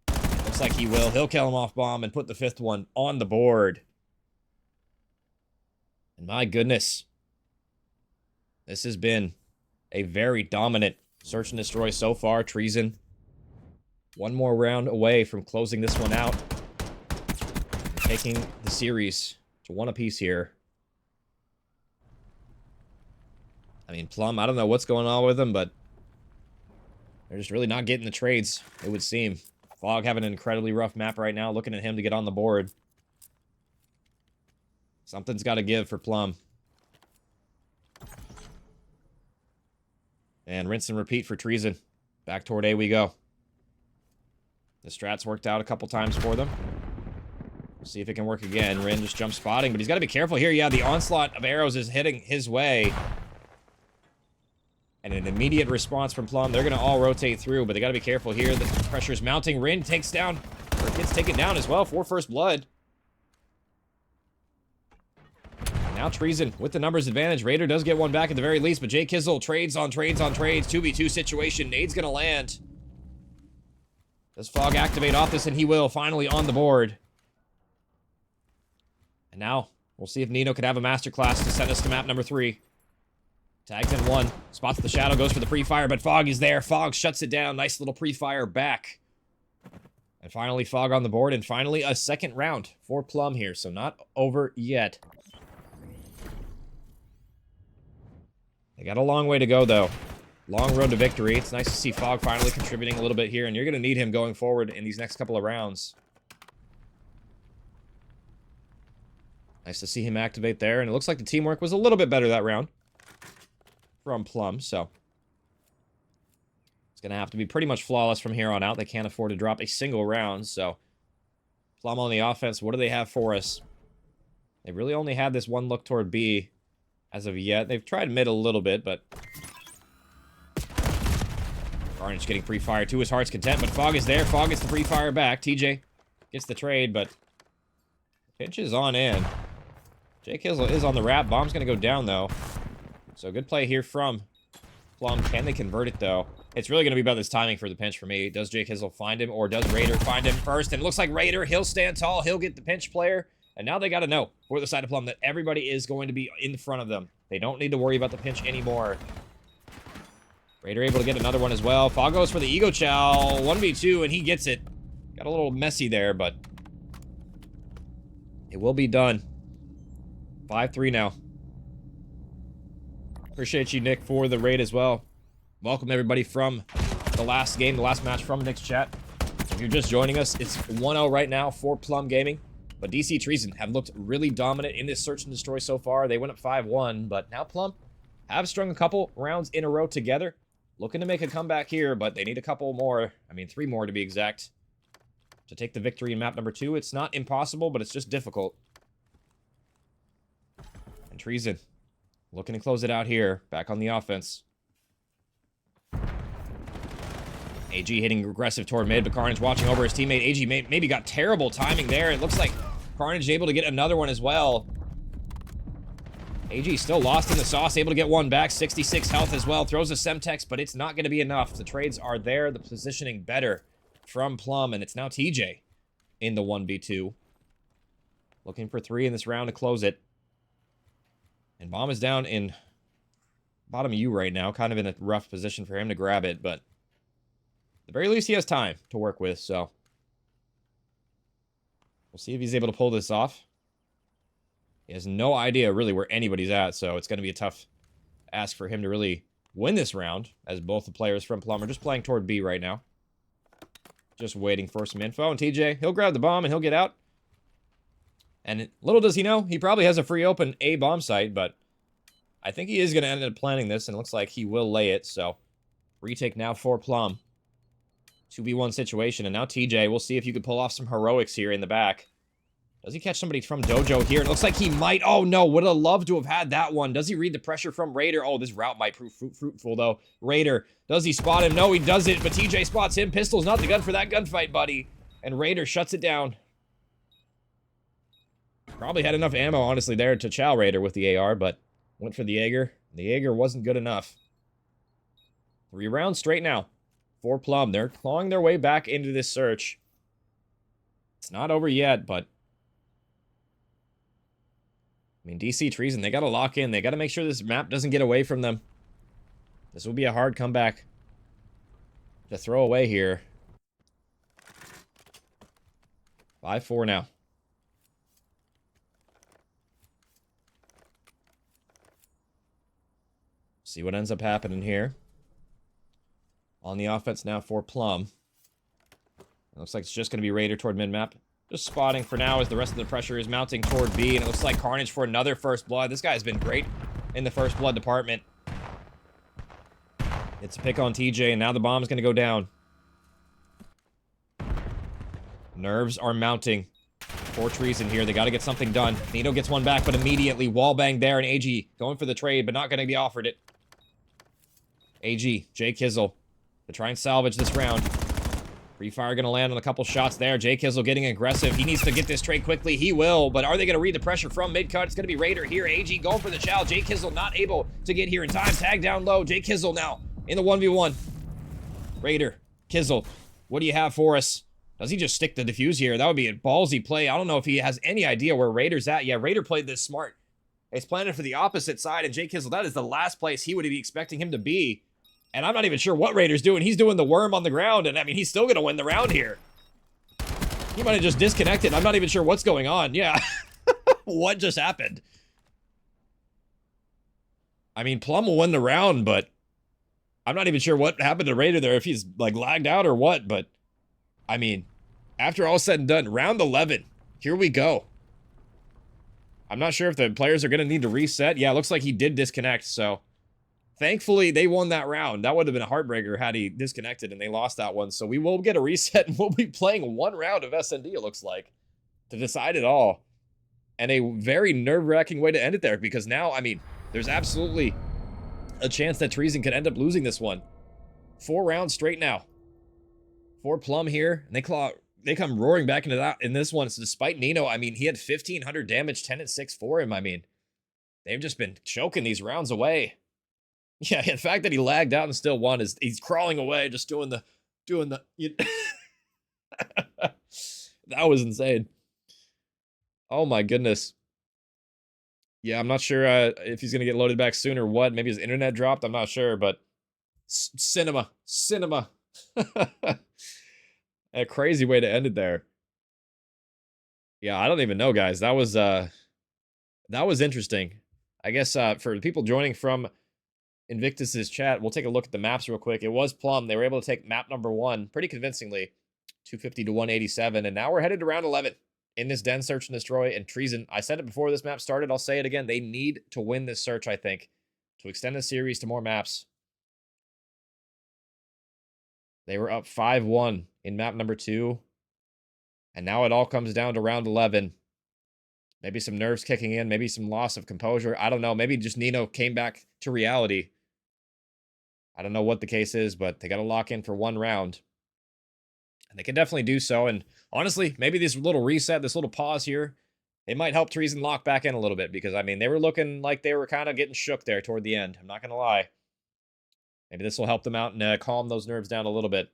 Looks like he will. He'll kill him off bomb and put the 5th one on the board. And my goodness. This has been a very dominant search and destroy so far. Treason. One more round away from closing this one out. Taking the series to 1 apiece here. I mean, Plum, I don't know what's going on with them, but they're just really not getting the trades, it would seem. Fog having an incredibly rough map right now, looking at him to get on the board. Something's got to give for Plum. And rinse and repeat for Treason. Back toward A we go. The strats worked out a couple times for them. We'll see if it can work again. Rin just jump spotting, but he's got to be careful here. Yeah, the onslaught of arrows is hitting his way. And an immediate response from Plum. They're going to all rotate through, but they got to be careful here. The pressure's mounting. Rin takes down, or gets taken down as well for first blood. Now Treason with the numbers advantage. Raider does get one back at the very least, but Jay Kizzle trades on trades on trades. 2v2 situation. Nade's going to land. Does Fog activate off this? And he will. Finally on the board. And now we'll see if Nino could have a masterclass to send us to map number 3. Tags in 1. Spots the shadow. Goes for the pre-fire, but Fog is there. Fog shuts it down. Nice little pre-fire back. And finally Fog on the board. And finally a second round for Plum here. So not over yet. They got a long way to go, though. Long road to victory. It's nice to see Fog finally contributing a little bit here, and you're going to need him going forward in these next couple of rounds. Nice to see him activate there, and it looks like the teamwork was a little bit better that round from Plum, so it's going to have to be pretty much flawless from here on out. They can't afford to drop a single round, so Plum on the offense, what do they have for us? They really only had this one look toward B as of yet. They've tried mid a little bit, but Carnage getting pre-fire to his heart's content, but Fog is there. Fog gets the pre-fire back. TJ gets the trade, but pinch is on in. Jay Kizzle is on the wrap. Bomb's going to go down, though. So good play here from Plum. Can they convert it, though? It's really going to be about this timing for the pinch for me. Does Jay Kizzle find him, or does Raider find him first? And it looks like Raider, he'll stand tall. He'll get the pinch player. And now they got to know, for the side of Plum, that everybody is going to be in front of them. They don't need to worry about the pinch anymore. Raider able to get another one as well. Fog goes for the Ego Chow. 1v2, and he gets it. Got a little messy there, but it will be done. 5-3 now. Appreciate you, Nick, for the raid as well. Welcome, everybody, from the last game, the last match from Nick's chat. If you're just joining us, it's 1-0 right now for Plum Gaming. But DC Treason have looked really dominant in this search and destroy so far. They went up 5-1, but now Plum have strung a couple rounds in a row together. Looking to make a comeback here, but they need a couple more. I mean, 3 more to be exact. To take the victory in map number 2. It's not impossible, but it's just difficult. And Treason looking to close it out here. Back on the offense. AG hitting aggressive toward mid, but Carnage watching over his teammate. AG maybe got terrible timing there. It looks like Carnage able to get another one as well. AG still lost in the sauce, able to get one back. 66 health as well. Throws a Semtex, but it's not going to be enough. The trades are there. The positioning better from Plum, and it's now TJ in the 1v2. Looking for 3 in this round to close it. And Bomb is down in bottom U right now. Kind of in a rough position for him to grab it, but at the very least, he has time to work with, so we'll see if he's able to pull this off. He has no idea really where anybody's at, so it's going to be a tough ask for him to really win this round, as both the players from Plum are just playing toward B right now. Just waiting for some info, and TJ, he'll grab the bomb and he'll get out. And little does he know, he probably has a free open A bomb site, but I think he is going to end up planning this, and it looks like he will lay it, so retake now for Plum. 2v1 situation, and now TJ, we'll see if you could pull off some heroics here in the back. Does he catch somebody from Dojo here? It looks like he might. Oh, no. Would have loved to have had that one. Does he read the pressure from Raider? Oh, this route might prove fruitful, though. Raider, does he spot him? No, he doesn't, but TJ spots him. Pistol's not the gun for that gunfight, buddy. And Raider shuts it down. Probably had enough ammo, honestly, there to chow Raider with the AR, but went for the Jaeger. The Jaeger wasn't good enough. 3 rounds straight now for Plum. They're clawing their way back into this search. It's not over yet, but I mean, DC Treason, they got to lock in. They got to make sure this map doesn't get away from them. This will be a hard comeback to throw away here. 5-4 now. See what ends up happening here. On the offense now for Plum. It looks like it's just going to be Raider toward mid-map. Just spotting for now as the rest of the pressure is mounting toward B, and it looks like Carnage for another first blood. This guy has been great in the first blood department. It's a pick on TJ, and now the bomb's going to go down. Nerves are mounting for Treason here. They got to get something done. Nino gets one back, but immediately wallbang there, and AG going for the trade, but not going to be offered it. AG, Jay Kizzle, to try and salvage this round. Free fire going to land on a couple shots there. Jay Kizzle getting aggressive. He needs to get this trade quickly. He will, but are they going to read the pressure from mid-cut? It's going to be Raider here. AG going for the chow. Jay Kizzle not able to get here in time. Tag down low. Jay Kizzle now in the 1v1. Raider, Kizzle, what do you have for us? Does he just stick the defuse here? That would be a ballsy play. I don't know if he has any idea where Raider's at. Yeah, Raider played this smart. He's planning for the opposite side, and Jay Kizzle, that is the last place he would be expecting him to be. And I'm not even sure what Raider's doing. He's doing the worm on the ground, and I mean, he's still going to win the round here. He might have just disconnected. I'm not even sure what's going on. Yeah. What just happened? I mean, Plum will win the round, but I'm not even sure what happened to Raider there, if he's, like, lagged out or what, but I mean, after all said and done, round 11. Here we go. I'm not sure if the players are going to need to reset. Yeah, it looks like he did disconnect, so thankfully, they won that round. That would have been a heartbreaker had he disconnected and they lost that one. So we will get a reset and we'll be playing 1 round of SND, it looks like, to decide it all. And a very nerve-wracking way to end it there, because now, I mean, there's absolutely a chance that Treason could end up losing this one. 4 rounds straight now for Plum here, and they come roaring back into that in this one. So despite Nino, I mean, he had 1,500 damage, 10 and 6 for him. I mean, they've just been choking these rounds away. Yeah, the fact that he lagged out and still won is he's crawling away, just doing the that was insane. Oh my goodness. Yeah, I'm not sure if he's gonna get loaded back soon or what. Maybe his internet dropped. I'm not sure, but cinema. A crazy way to end it there. Yeah, I don't even know, guys. That was interesting. I guess for the people joining from Invictus's chat, we'll take a look at the maps real quick. It was Plum. They were able to take map number 1 pretty convincingly, 250 to 187, and now we're headed to round 11 in this Den Search and Destroy. And Treason, I said it before this map started, I'll say it again, they need to win this search, I think, to extend the series to more maps. They were up 5-1 in map number 2, and now it all comes down to round 11. Maybe some nerves kicking in, maybe some loss of composure. I don't know, maybe just Nino came back to reality. I don't know what the case is, but they got to lock in for 1 round. And they can definitely do so. And honestly, maybe this little reset, this little pause here, it might help Treason lock back in a little bit. Because, I mean, they were looking like they were kind of getting shook there toward the end. I'm not going to lie. Maybe this will help them out and calm those nerves down a little bit.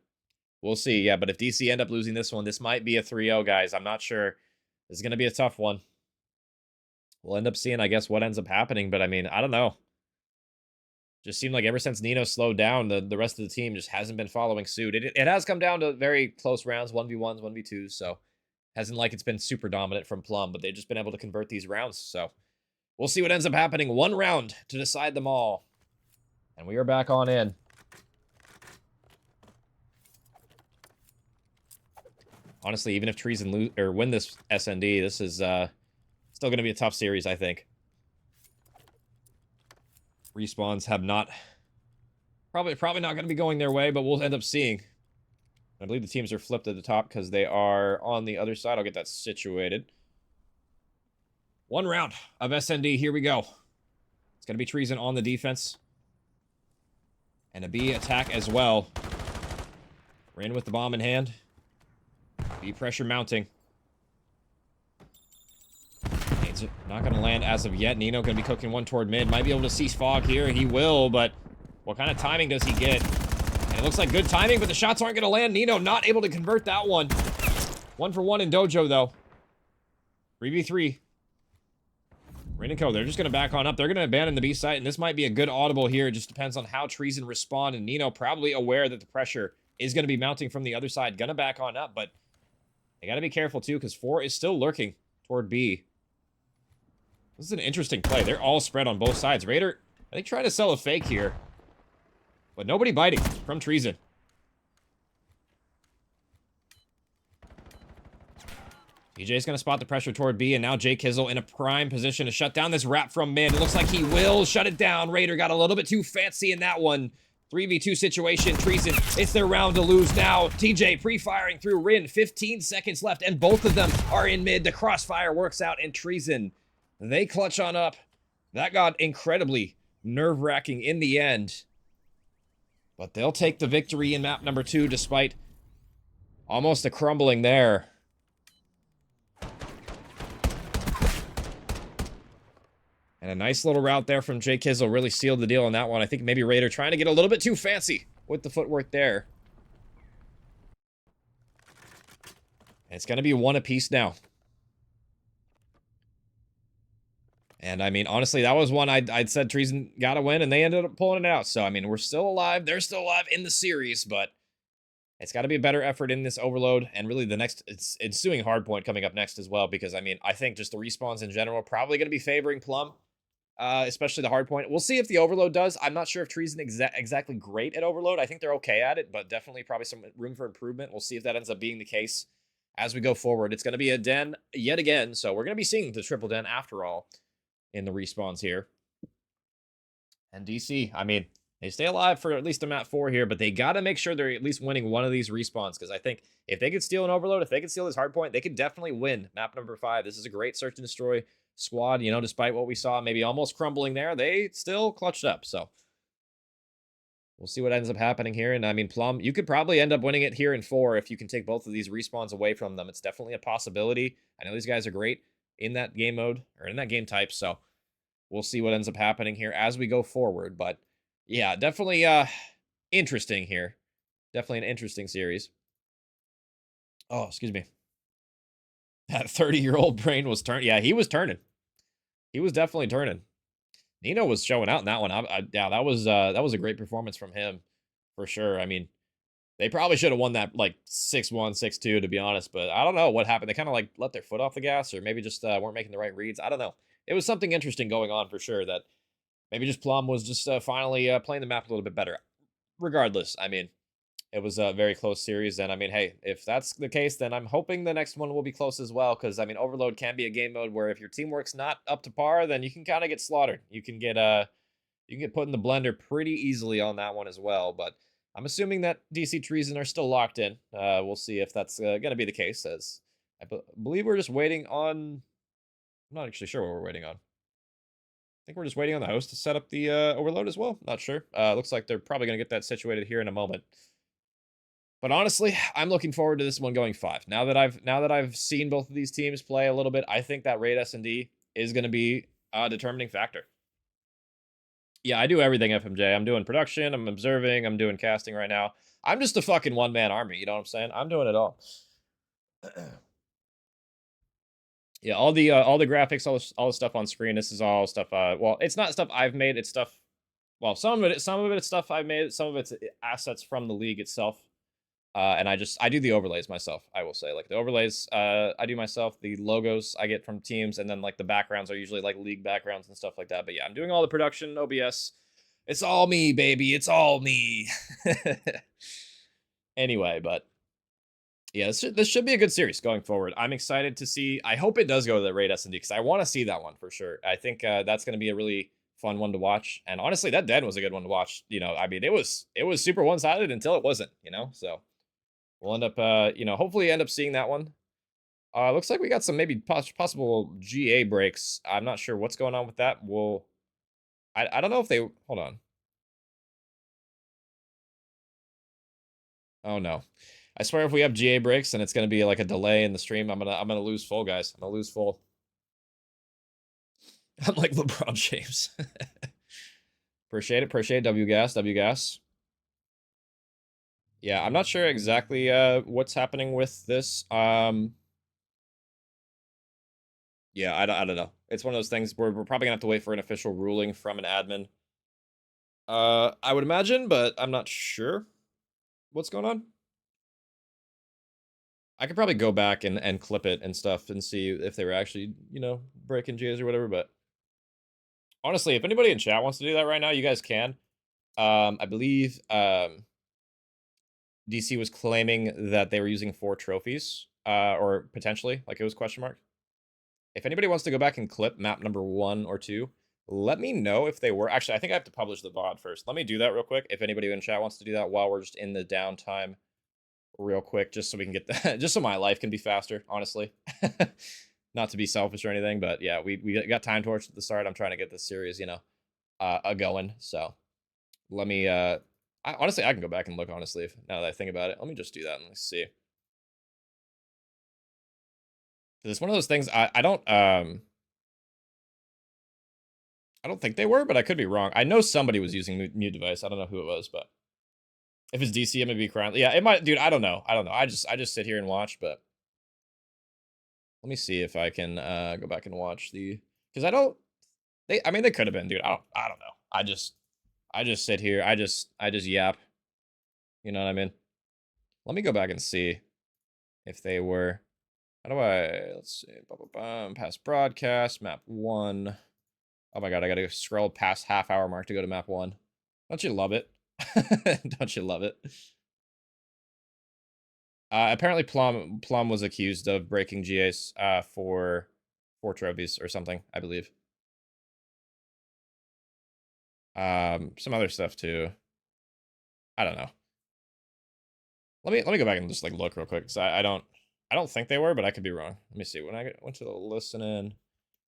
We'll see. Yeah, but if DC end up losing this one, this might be a 3-0, guys. I'm not sure. This is going to be a tough one. We'll end up seeing, I guess, what ends up happening. But, I mean, I don't know. Just seemed like ever since Nino slowed down, the rest of the team just hasn't been following suit. It has come down to very close rounds, 1v1s, 1v2s, so hasn't like it's been super dominant from Plum, but they've just been able to convert these rounds. So we'll see what ends up happening. One round to decide them all. And we are back on in. Honestly, even if Treason win this SND, this is still going to be a tough series, I think. Respawns have not... Probably not going to be going their way, but we'll end up seeing. I believe the teams are flipped at the top because they are on the other side. I'll get that situated. One round of SND. Here we go. It's going to be Treason on the defense. And a B attack as well. Ran with the bomb in hand. B pressure mounting. It's not going to land as of yet. Nino going to be cooking one toward mid. Might be able to see Fog here. He will, but what kind of timing does he get? And it looks like good timing, but the shots aren't going to land. Nino not able to convert that one. 1 for 1 in Dojo, though. 3v3. Rain and Co, they're just going to back on up. They're going to abandon the B site, and this might be a good audible here. It just depends on how Treason respond, and Nino probably aware that the pressure is going to be mounting from the other side. Going to back on up, but they got to be careful, too, because 4 is still lurking toward B. This is an interesting play. They're all spread on both sides. Raider, I think, trying to sell a fake here. But nobody biting from Treason. DJ's going to spot the pressure toward B, and now Jay Kizzle in a prime position to shut down this wrap from mid. It looks like he will shut it down. Raider got a little bit too fancy in that one. 3v2 situation. Treason, it's their round to lose now. TJ pre-firing through Rin. 15 seconds left, and both of them are in mid. The crossfire works out, and Treason, they clutch on up. That got incredibly nerve-wracking in the end. But they'll take the victory in map number 2 despite almost a crumbling there. And a nice little route there from Jay Kizzle really sealed the deal on that one. I think maybe Raider trying to get a little bit too fancy with the footwork there. And it's going to be 1 apiece now. And, I mean, honestly, that was one I'd said Treason got to win, and they ended up pulling it out. So, I mean, we're still alive. They're still alive in the series, but it's got to be a better effort in this overload. And really, the next, it's ensuing hardpoint coming up next as well, because, I mean, I think just the respawns in general are probably going to be favoring Plum, especially the hardpoint. We'll see if the overload does. I'm not sure if Treason exactly great at overload. I think they're okay at it, but definitely probably some room for improvement. We'll see if that ends up being the case as we go forward. It's going to be a den yet again, so we're going to be seeing the triple den after all in the respawns here. And DC, I mean, they stay alive for at least a map 4 here, but they got to make sure they're at least winning one of these respawns, because I think if they could steal an overload, if they could steal this hardpoint, they could definitely win map number 5. This is a great search and destroy squad, you know, despite what we saw maybe almost crumbling there, they still clutched up, so we'll see what ends up happening here. And I mean, Plum, you could probably end up winning it here in 4 if you can take both of these respawns away from them. It's definitely a possibility. I know these guys are great in that game mode, or in that game type, so we'll see what ends up happening here as we go forward. But yeah, definitely interesting here. Definitely an interesting series. Oh, excuse me. That 30-year-old brain was turning. Yeah, he was turning. He was definitely turning. Nino was showing out in that one. Yeah, that was a great performance from him, for sure. I mean, they probably should have won that like 6-1, 6-2, to be honest. But I don't know what happened. They kind of like let their foot off the gas, or maybe just weren't making the right reads. I don't know. It was something interesting going on for sure. That maybe just Plum was just finally playing the map a little bit better. Regardless, I mean, it was a very close series. And I mean, hey, if that's the case, then I'm hoping the next one will be close as well. Because I mean, Overload can be a game mode where if your teamwork's not up to par, then you can kind of get slaughtered. You can get put in the blender pretty easily on that one as well. But I'm assuming that DC Treason are still locked in. We'll see if that's going to be the case, as I believe we're just waiting on... I'm not actually sure what we're waiting on. I think we're just waiting on the host to set up the overload as well. Not sure. Looks like they're probably going to get that situated here in a moment. But honestly, I'm looking forward to this one going 5. Now that I've seen both of these teams play a little bit, I think that raid S&D is going to be a determining factor. Yeah, I do everything, FMJ. I'm doing production, I'm observing, I'm doing casting right now. I'm just a fucking one-man army, you know what I'm saying? I'm doing it all. Yeah, all the graphics, all the stuff on screen, this is all stuff, well, it's not stuff I've made, it's stuff well, some of it's stuff I made, some of it's assets from the league itself. And I do the overlays myself. I will say, like, the overlays I do myself. The logos I get from teams, and then like the backgrounds are usually like league backgrounds and stuff like that. But yeah, I'm doing all the production, OBS. It's all me, baby. It's all me. Anyway, but yeah, this should be a good series going forward. I'm excited to see. I hope it does go to the Raid S&D because I want to see that one for sure. I think that's going to be a really fun one to watch. And honestly, that Den was a good one to watch. You know, I mean, it was super one-sided until it wasn't. You know, so we'll end up, you know, hopefully end up seeing that one. Looks like we got some maybe possible GA breaks. I'm not sure what's going on with that. I don't know if they, hold on. Oh no. I swear if we have GA breaks, then it's gonna be like a delay in the stream. I'm gonna lose full, guys. I'm gonna lose full. I'm like LeBron James. Appreciate it. W gas. Yeah, I'm not sure exactly what's happening with this. Yeah, I don't know. It's one of those things where we're probably gonna have to wait for an official ruling from an admin. I would imagine, but I'm not sure what's going on. I could probably go back and clip it and stuff and see if they were actually, you know, breaking GAs or whatever, but honestly, if anybody in chat wants to do that right now, you guys can. I believe DC was claiming that they were using 4 trophies, or potentially, like it was question mark. If anybody wants to go back and clip map number 1 or 2, let me know if they were. Actually, I think I have to publish the VOD first. Let me do that real quick. If anybody in chat wants to do that while we're just in the downtime real quick, just so we can get the, just so my life can be faster, honestly. Not to be selfish or anything, but yeah, we got time torch at the start. I'm trying to get this series, you know, going. So let me, honestly, I can go back and look, honestly, now that I think about it. Let me just do that and let's see. It's one of those things I don't think they were, but I could be wrong. I know somebody was using mute device. I don't know who it was, but if it's DC, it may be crown. Yeah, it might, dude. I don't know. I just sit here and watch, but let me see if I can go back and watch the, because I mean, they could have been, dude. I don't know. I just sit here. I just yap. You know what I mean? Let me go back and see if they were. How do I, let's see, past broadcast, map 1. Oh my god, I gotta scroll past half-hour mark to go to map 1. Don't you love it? Don't you love it? Apparently Plum was accused of breaking GAs for 4 trophies or something, I believe. Some other stuff too. I don't know. Let me go back and just like look real quick, because I don't think they were, but I could be wrong. Let me see. When I went to the listening,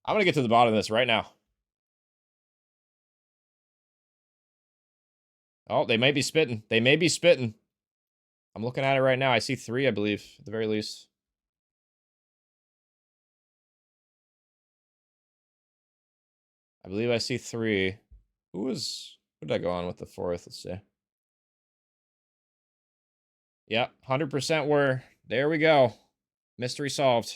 I'm gonna get to the bottom of this right now. Oh, they may be spitting. They may be spitting. I'm looking at it right now. I see 3, I believe, at the very least. I believe I see 3. Who did I go on with the 4th? Let's see. Yeah, 100% were. There we go. Mystery solved.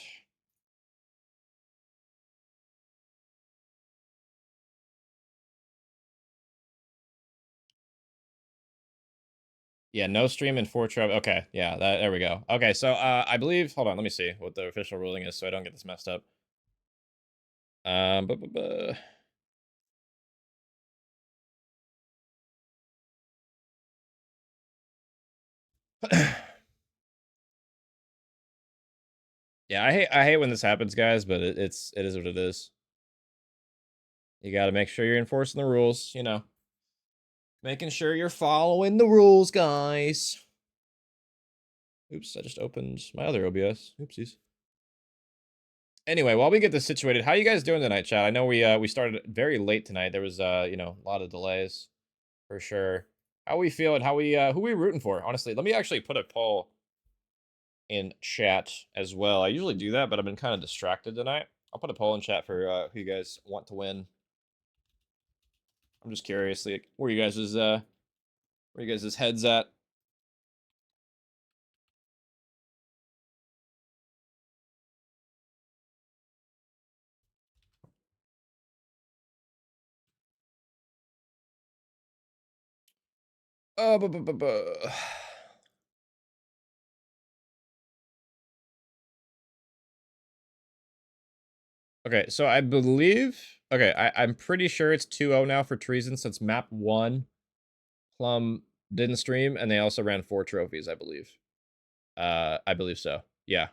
Yeah, no stream and 4 trophy. Okay, yeah, there we go. Okay, so I believe, hold on, let me see what the official ruling is so I don't get this messed up. Yeah, I hate when this happens, guys, but it is what it is. You got to make sure you're enforcing the rules, you know. Making sure you're following the rules, guys. Oops, I just opened my other OBS. Oopsies. Anyway, while we get this situated, how you guys doing tonight, chat? I know we started very late tonight. There was you know, a lot of delays for sure. How we feeling? How we who we rooting for? Honestly, let me actually put a poll in chat as well. I usually do that, but I've been kind of distracted tonight. I'll put a poll in chat for who you guys want to win. I'm just curious, like, where you guys' heads at. bu- bu- Okay, so I believe... Okay, I'm pretty sure it's 2-0 now for Treason since map 1, Plum didn't stream, and they also ran 4 trophies, I believe. I believe so. Yeah.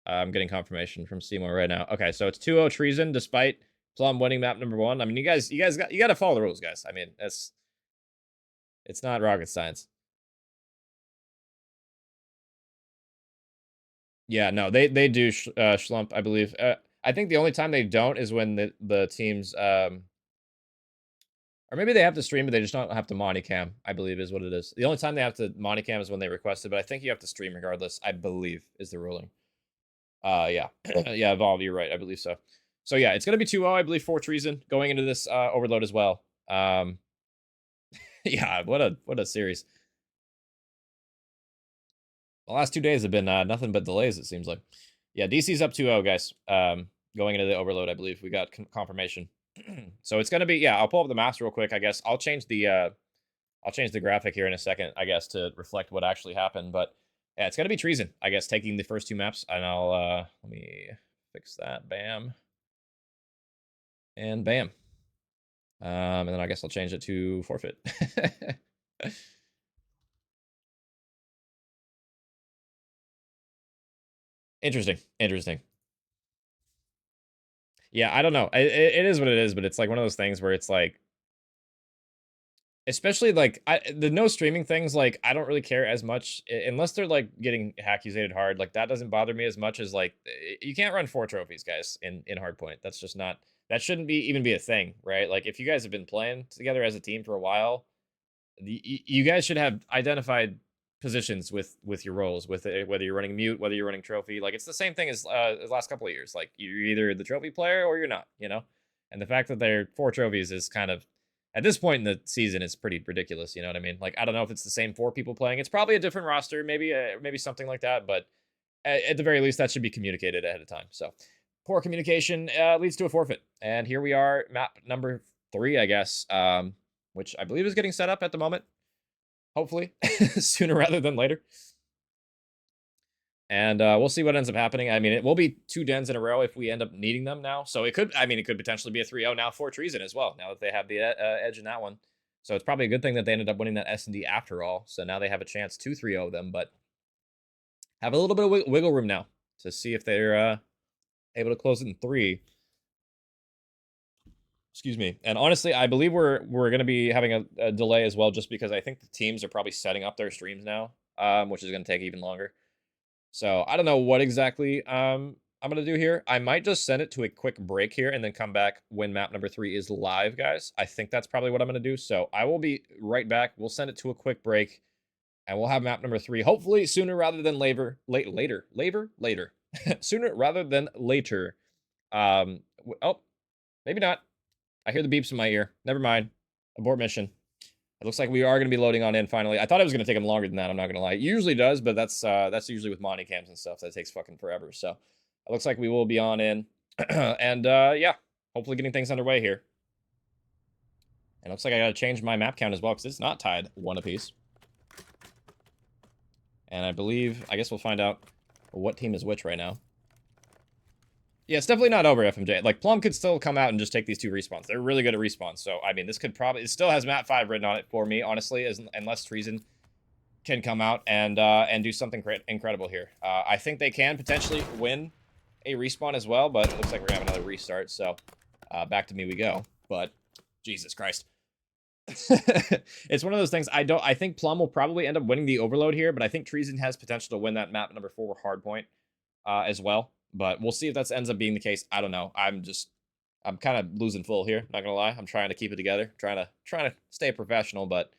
I'm getting confirmation from Seymour right now. Okay, so it's 2-0 Treason, despite Plum winning map number 1. I mean, you guys got to follow the rules, guys. I mean, it's not rocket science. Yeah, no, they do schlump, I believe. I think the only time they don't is when the teams or maybe they have to stream, but they just don't have to Monty Cam, I believe is what it is. The only time they have to Monty Cam is when they request it, but I think you have to stream regardless, I believe, is the ruling. Yeah. Yeah, Evolve, you're right, I believe so. So yeah, it's gonna be 2-0, I believe, for Treason, going into this overload as well. Yeah, what a series. The last 2 days have been nothing but delays, it seems like. Yeah, DC's up 2-0, guys. Going into the overload, I believe. We got confirmation. So it's going to be... Yeah, I'll pull up the maps real quick, I guess. I'll change the graphic here in a second, I guess, to reflect what actually happened. But yeah, it's going to be Treason, I guess, taking the first 2 maps. And I'll... let me fix that. Bam. And bam. And then I guess I'll change it to forfeit. Interesting. Yeah, I don't know. It is what it is, but it's like one of those things where it's like, especially like the no streaming things, like I don't really care as much unless they're like getting accusated hard. Like that doesn't bother me as much as like you can't run 4 trophies, guys, in hardpoint. That's just not, that shouldn't even be a thing, right? Like if you guys have been playing together as a team for a while, you guys should have identified positions with your roles, with it, whether you're running mute, whether you're running trophy. Like it's the same thing as the last couple of years. Like you're either the trophy player or you're not, you know. And the fact that they're 4 trophies is kind of, at this point in the season, it's pretty ridiculous. You know what I mean? Like I don't know if it's the same 4 people playing. It's probably a different roster, maybe something like that. But at the very least, that should be communicated ahead of time. So poor communication leads to a forfeit. And here we are, map number 3, I guess. Which I believe is getting set up at the moment. Hopefully, sooner rather than later. And we'll see what ends up happening. I mean, it will be 2 dens in a row if we end up needing them now. So it could, I mean, it could potentially be a 3-0 now for Treason as well, now that they have the edge in that one. So it's probably a good thing that they ended up winning that S&D after all. So now they have a chance to 3-0 them, but have a little bit of wiggle room now to see if they're able to close it in 3. Excuse me. And honestly, I believe we're going to be having a delay as well, just because I think the teams are probably setting up their streams now, which is going to take even longer. So I don't know what exactly I'm going to do here. I might just send it to a quick break here and then come back when map number 3 is live, guys. I think that's probably what I'm going to do. So I will be right back. We'll send it to a quick break and we'll have map number 3, hopefully sooner rather than later. Sooner rather than later. Oh, maybe not. I hear the beeps in my ear. Never mind. Abort mission. It looks like we are going to be loading on in finally. I thought it was going to take them longer than that. I'm not going to lie. It usually does, but that's usually with Monty cams and stuff. That takes fucking forever. So it looks like we will be on in. And yeah, hopefully getting things underway here. And it looks like I got to change my map count as well because it's not tied 1 apiece. And I believe, I guess we'll find out what team is which right now. Yeah, it's definitely not over, FMJ. Like, Plum could still come out and just take these 2 respawns. They're really good at respawns. So, I mean, this could probably... It still has map 5 written on it for me, honestly, unless Treason can come out and do something incredible here. I think they can potentially win a respawn as well, but it looks like we're going to have another restart. So, back to me we go. But, Jesus Christ. It's one of those things. I think Plum will probably end up winning the overload here, but I think Treason has potential to win that map number 4 hardpoint as well. But we'll see if that ends up being the case. I don't know. I'm kind of losing full here. Not gonna lie. I'm trying to keep it together. Trying to stay professional, but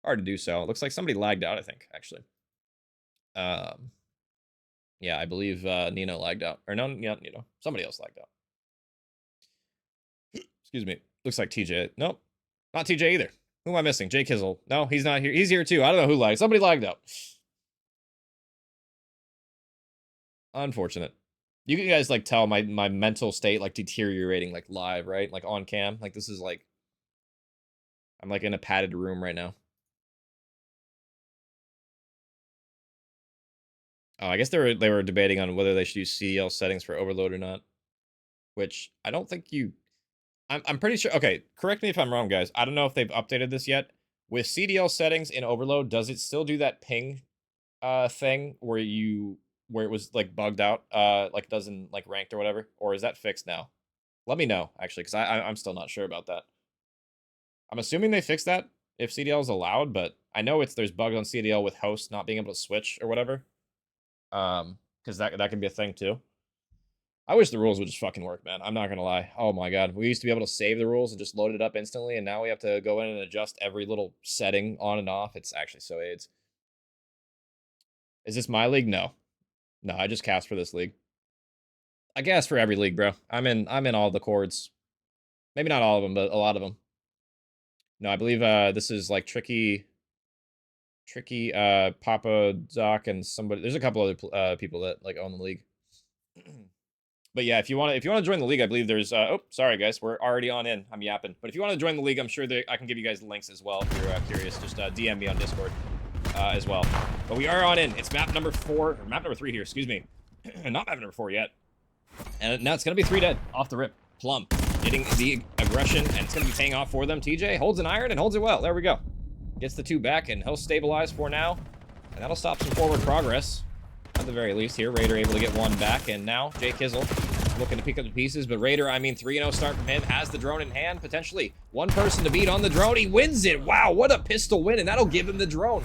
hard to do so. It looks like somebody lagged out, I think, actually. Yeah, I believe Nino lagged out. Or no, yeah, Nino. Somebody else lagged out. Excuse me. Looks like TJ. Nope. Not TJ either. Who am I missing? Jay Kizzle. No, he's not here. He's here too. I don't know who lagged. Somebody lagged out. Unfortunate. You can guys like tell my mental state like deteriorating like live, right? Like on cam. Like this is like I'm like in a padded room right now. Oh, I guess they were debating on whether they should use CDL settings for overload or not. Which I don't think you... I'm pretty sure... Okay, correct me if I'm wrong, guys. I don't know if they've updated this yet. With CDL settings in overload, does it still do that ping thing where it was like bugged out, like doesn't like ranked or whatever? Or is that fixed now? Let me know, actually, because I'm still not sure about that. I'm assuming they fixed that if CDL is allowed, but I know there's bugs on CDL with hosts not being able to switch or whatever. Because that can be a thing too. I wish the rules would just fucking work, man. I'm not gonna lie. Oh my god, we used to be able to save the rules and just load it up instantly, and now we have to go in and adjust every little setting on and off. It's actually so AIDS. Is this my league? No, I just cast for this league. I guess for every league, bro. I'm in all the chords. Maybe not all of them, but a lot of them. No, I believe this is like Tricky, Papa Doc, and somebody. There's a couple other people that like own the league. But yeah, if you want to join the league, I believe there's. Oh, sorry guys, we're already on in. I'm yapping. But if you want to join the league, I'm sure that I can give you guys the links as well if you're curious. Just DM me on Discord as well. But we are on in. It's map number 4 or map number 3 here. Excuse me, not map number 4 yet. And now it's gonna be 3 dead off the rip. Plum getting the aggression, and it's gonna be paying off for them. TJ holds an iron and holds it well. There we go. Gets the 2 back, and he'll stabilize for now, and that'll stop some forward progress. At the very least here, Raider able to get 1 back, and now Jay Kizzle looking to pick up the pieces, but Raider, I mean, 3-0 start from him, has the drone in hand, potentially. 1 person to beat on the drone, he wins it! Wow, what a pistol win, and that'll give him the drone.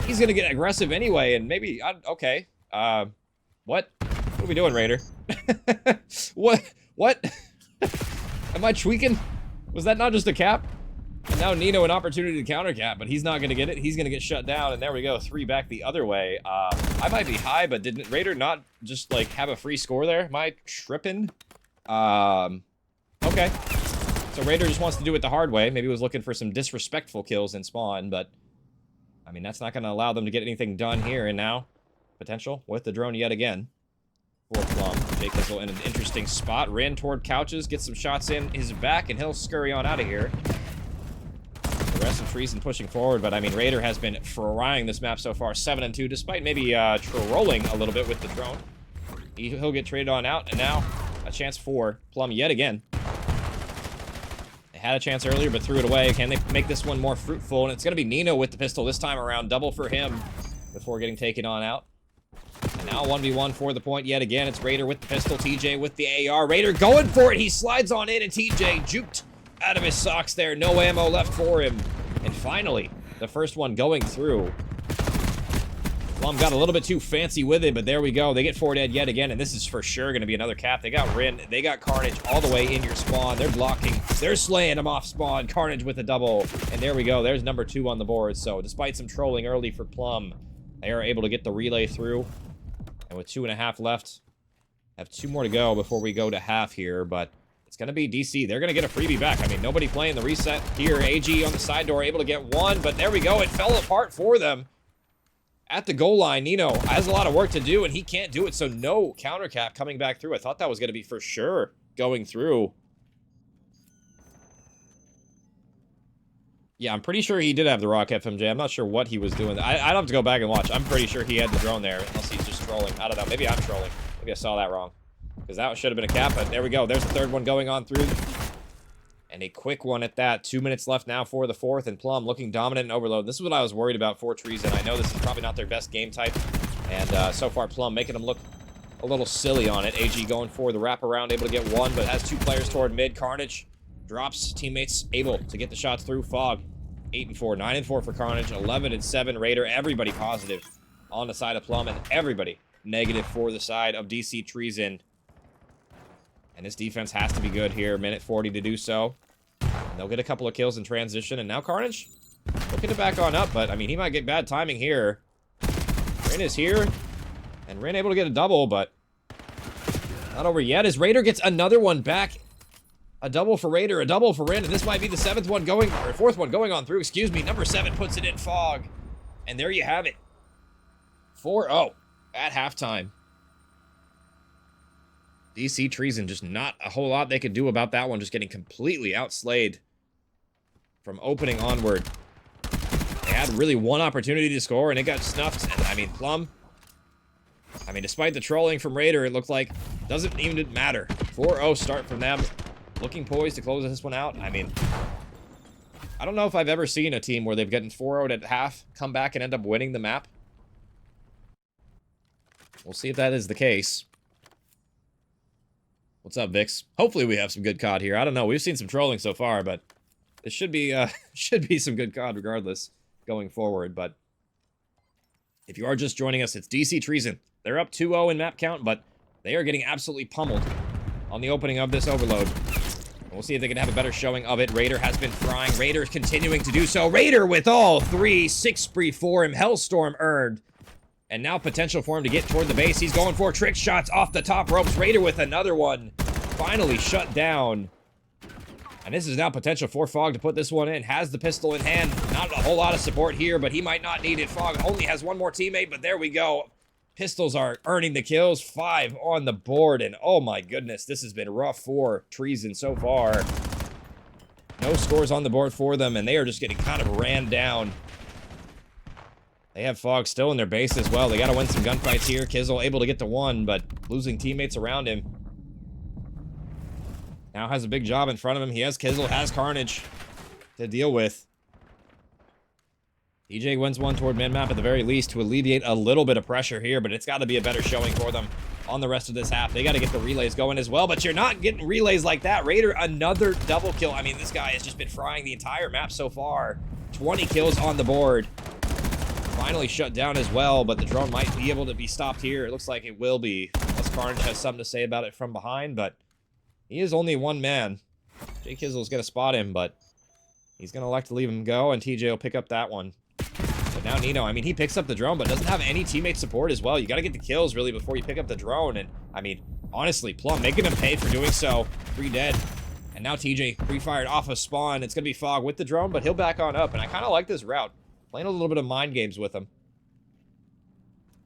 He's gonna get aggressive anyway, and maybe, okay. What are we doing, Raider? What? Am I tweaking? Was that not just a cap? And now Nino an opportunity to counter cap, but he's not going to get it. He's going to get shut down, and there we go. 3 back the other way. I might be high, but didn't Raider not just, like, have a free score there? Am I tripping? Okay. So Raider just wants to do it the hard way. Maybe he was looking for some disrespectful kills in spawn, but, I mean, that's not going to allow them to get anything done here, and now, potential with the drone yet again. For Plum. Jake Kizzle in an interesting spot. Ran toward couches, gets some shots in his back, and he'll scurry on out of here. The rest of Treason pushing forward, but I mean, Raider has been frying this map so far, 7-2, despite maybe trolling a little bit with the drone. He'll get traded on out, and now a chance for Plum yet again. They had a chance earlier, but threw it away. Can they make this one more fruitful? And it's going to be Nino with the pistol this time around. Double for him before getting taken on out. And now 1v1 for the point yet again. It's Raider with the pistol, TJ with the AR. Raider going for it. He slides on in, and TJ juked out of his socks there. No ammo left for him. And finally, the first one going through. Plum got a little bit too fancy with it, but there we go. They get 4 dead yet again, and this is for sure going to be another cap. They got Rin. They got Carnage all the way in your spawn. They're blocking. They're slaying them off spawn. Carnage with a double. And there we go. There's number 2 on the board. So despite some trolling early for Plum, they are able to get the relay through. And with 2.5 left, have 2 more to go before we go to half here, but it's going to be DC. They're going to get a freebie back. I mean, nobody playing the reset here. AG on the side door, able to get 1, but there we go. It fell apart for them. At the goal line, Nino has a lot of work to do, and he can't do it, so no counter cap coming back through. I thought that was going to be for sure going through. Yeah, I'm pretty sure he did have the Rock FMJ. I'm not sure what he was doing. I'd have to go back and watch. I'm pretty sure he had the drone there, unless he's just trolling. I don't know. Maybe I'm trolling. Maybe I saw that wrong. Because that should have been a cap, but there we go. There's the 3rd one going on through. And a quick one at that. 2 minutes left now for the 4th, and Plum looking dominant in overload. This is what I was worried about for Treason. I know this is probably not their best game type, and so far Plum making them look a little silly on it. AG going for the wraparound, able to get 1, but has 2 players toward mid. Carnage drops, teammates able to get the shots through. Fog, 8-4, 9-4 for Carnage, 11-7 Raider. Everybody positive on the side of Plum, and everybody negative for the side of DC Treason. And this defense has to be good here. Minute 40 to do so. And they'll get a couple of kills in transition. And now Carnage looking to back on up. But, I mean, he might get bad timing here. Rin is here. And Rin able to get a double, but not over yet. As Raider gets another one back. A double for Raider, a double for Rin. And this might be the 7th one going, or 4th one going on through. Excuse me. Number 7 puts it in Fog. And there you have it. 4-0 at halftime. DC Treason, just not a whole lot they could do about that one. Just getting completely outslayed from opening onward. They had really 1 opportunity to score, and it got snuffed. And, I mean, Plum I mean, despite the trolling from Raider, it looked like doesn't even matter. 4-0 start from them. Looking poised to close this one out. I mean, I don't know if I've ever seen a team where they've gotten 4-0'd at half, come back and end up winning the map. We'll see if that is the case. What's up, Vix? Hopefully we have some good COD here. I don't know. We've seen some trolling so far, but it should be some good COD regardless going forward. But if you are just joining us, it's DC Treason. They're up 2-0 in map count, but they are getting absolutely pummeled on the opening of this overload. We'll see if they can have a better showing of it. Raider has been frying. Raider is continuing to do so. Raider with all 3, 6 spree for him. Hellstorm earned. And now potential for him to get toward the base. He's going for trick shots off the top ropes. Raider with another one. Finally shut down. And this is now potential for Fog to put this one in. Has the pistol in hand. Not a whole lot of support here, but he might not need it. Fog only has one more teammate, but there we go. Pistols are earning the kills. 5 on the board, and oh my goodness, this has been rough for Treason so far. No scores on the board for them, and they are just getting kind of ran down. They have Fog still in their base as well. They got to win some gunfights here. Kizzle able to get to 1, but losing teammates around him. Now has a big job in front of him. He has Kizzle, has Carnage to deal with. DJ wins one toward mid-map at the very least to alleviate a little bit of pressure here, but it's got to be a better showing for them on the rest of this half. They got to get the relays going as well, but you're not getting relays like that. Raider, another double kill. I mean, this guy has just been frying the entire map so far. 20 kills on the board. Finally shut down as well, but the drone might be able to be stopped here. It looks like it will be, unless Carnage has something to say about it from behind, but he is only one man. Jay Kizzle's going to spot him, but he's going to elect to leave him go, and TJ will pick up that one. But now Nino, I mean, he picks up the drone, but doesn't have any teammate support as well. You got to get the kills, really, before you pick up the drone. And, I mean, honestly, Plum making him pay for doing so. 3 dead. And now TJ pre-fired off of spawn. It's going to be Fog with the drone, but he'll back on up. And I kind of like this route. Playing a little bit of mind games with him.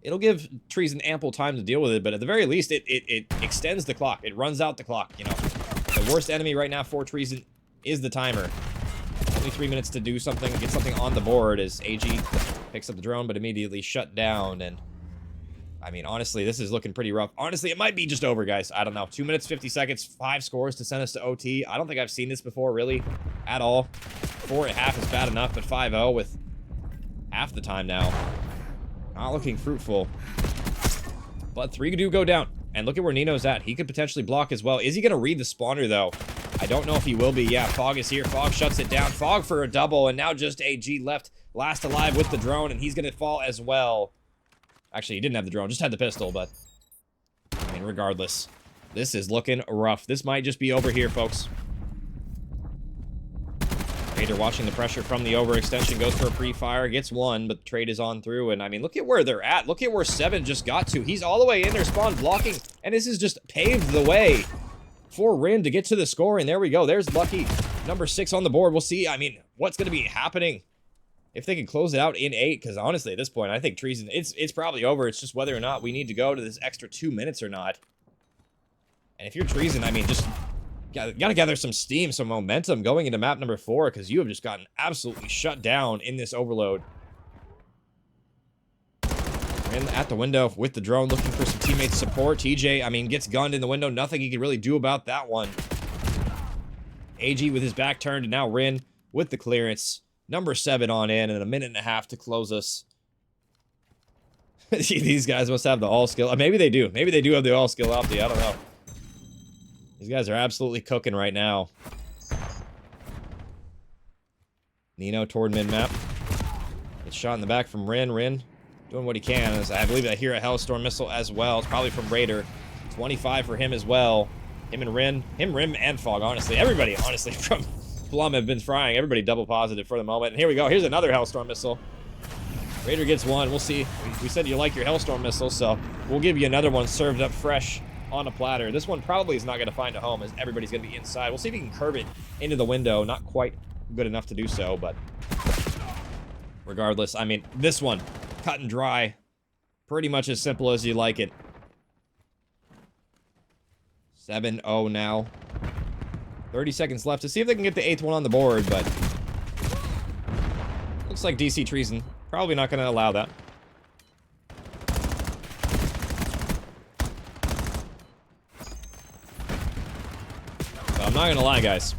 It'll give Treason ample time to deal with it, but at the very least, it extends the clock. It runs out the clock, you know. The worst enemy right now for Treason is the timer. Only 3 minutes to do something, get something on the board as AG picks up the drone, but immediately shut down. And I mean, honestly, this is looking pretty rough. Honestly, it might be just over, guys. I don't know. 2 minutes, 50 seconds, 5 scores to send us to OT. I don't think I've seen this before, really, at all. 4 at half is bad enough, but 5-0 with half the time now. Not looking fruitful. But 3 do go down. And look at where Nino's at. He could potentially block as well. Is he going to read the spawner, though? I don't know if he will be. Yeah, Fog is here. Fog shuts it down. Fog for a double, and now just AG left last alive with the drone, and he's going to fall as well. Actually, he didn't have the drone, just had the pistol, but I mean, regardless, this is looking rough. This might just be over here, folks. Raider watching the pressure from the overextension, goes for a pre-fire, gets 1, but the trade is on through, and I mean, look at where they're at. Look at where 7 just got to. He's all the way in their spawn blocking, and this has just paved the way for Rin to get to the score, and there we go. There's Lucky, number 6 on the board. We'll see, I mean, what's going to be happening if they can close it out in 8, because honestly, at this point, I think Treason, it's probably over. It's just whether or not we need to go to this extra 2 minutes or not. And if you're Treason, I mean, just got to gather some steam, some momentum going into map number 4, because you have just gotten absolutely shut down in this overload. Rin at the window with the drone, looking for some teammate support. TJ, I mean, gets gunned in the window. Nothing he can really do about that one. AG with his back turned, and now Rin with the clearance. Number 7 on in, and a minute and a half to close us. These guys must have the all skill. Maybe they do. Maybe they do have the all skill opti. I don't know. These guys are absolutely cooking right now. Nino toward mid-map. Gets shot in the back from Rin. Rin doing what he can. As I believe I hear a Hellstorm missile as well. It's probably from Raider. 25 for him as well. Him and Rin. Him, Rim, and Fog, honestly. Everybody, honestly, from Plum have been frying. Everybody double positive for the moment. And here we go. Here's another Hellstorm missile. Raider gets 1. We'll see. We said you like your Hellstorm missile, so we'll give you another one served up fresh on a platter. This one probably is not going to find a home, as everybody's going to be inside. We'll see if he can curve it into the window. Not quite good enough to do so, but regardless, I mean, this one, cut and dry. Pretty much as simple as you like it. 7-0 now. 30 seconds left to see if they can get the 8th one on the board, but looks like DC Treason probably not going to allow that. I'm not gonna lie, guys.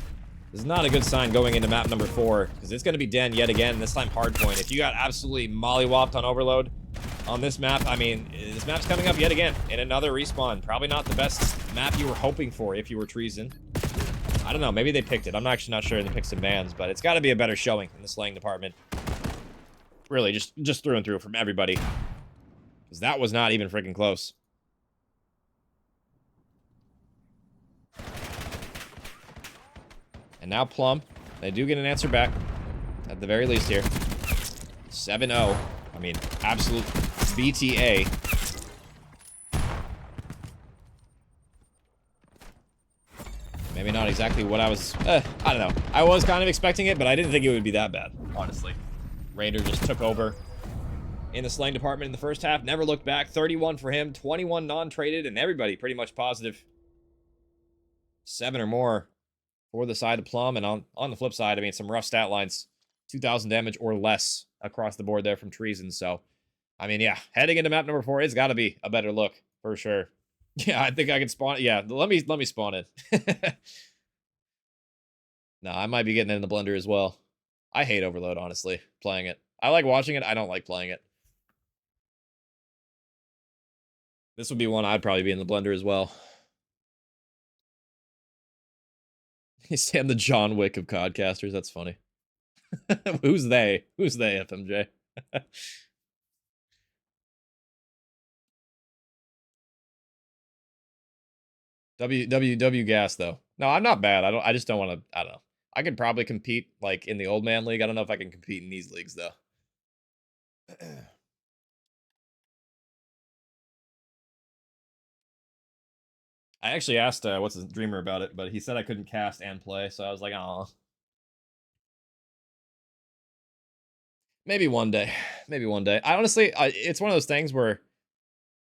This is not a good sign going into map number 4, because it's gonna be Den yet again, this time hardpoint. If you got absolutely mollywopped on overload on this map, I mean, this map's coming up yet again in another respawn. Probably not the best map you were hoping for if you were Treason. I don't know, maybe they picked it. I'm actually not sure they picked some bans, but it's gotta be a better showing in the slaying department. Really, just through and through from everybody. Because that was not even freaking close. And now Plum, they do get an answer back, at the very least here. 7-0. I mean, absolute BTA. Maybe not exactly what I was, I don't know. I was kind of expecting it, but I didn't think it would be that bad, honestly. Raider just took over in the slaying department in the first half, never looked back. 31 for him, 21 non-traded, and everybody pretty much positive. 7 or more for the side of Plum, and on the flip side, I mean, some rough stat lines. 2,000 damage or less across the board there from Treason, so, I mean, yeah, heading into map number 4, it's got to be a better look, for sure. Yeah, I think I can spawn, yeah, let me spawn it. No, I might be getting in the blender as well. I hate Overload, honestly, playing it. I like watching it, I don't like playing it. This would be one I'd probably be in the blender as well. He's saying the John Wick of podcasters, that's funny. Who's they? Who's they, FMJ? WW gas though. No, I'm not bad. I just don't want to, I don't know. I could probably compete like in the old man league. I don't know if I can compete in these leagues though. I actually asked what's his Dreamer about it, but he said I couldn't cast and play, so I was like, oh. Maybe one day. Maybe one day. I honestly, it's one of those things where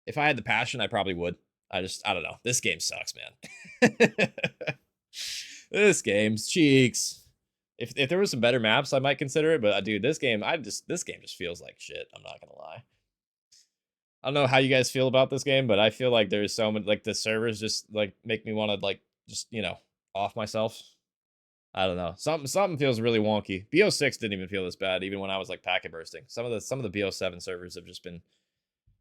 if I had the passion, I probably would. I don't know. This game sucks, man. This game's cheeks. If there was some better maps, I might consider it, but dude, this game just feels like shit. I'm not gonna lie. I don't know how you guys feel about this game, but I feel like there's so much, like the servers just like make me want to like just, you know, off myself. I don't know. Something feels really wonky. BO6 didn't even feel this bad, even when I was like packet bursting. Some of the BO7 servers have just been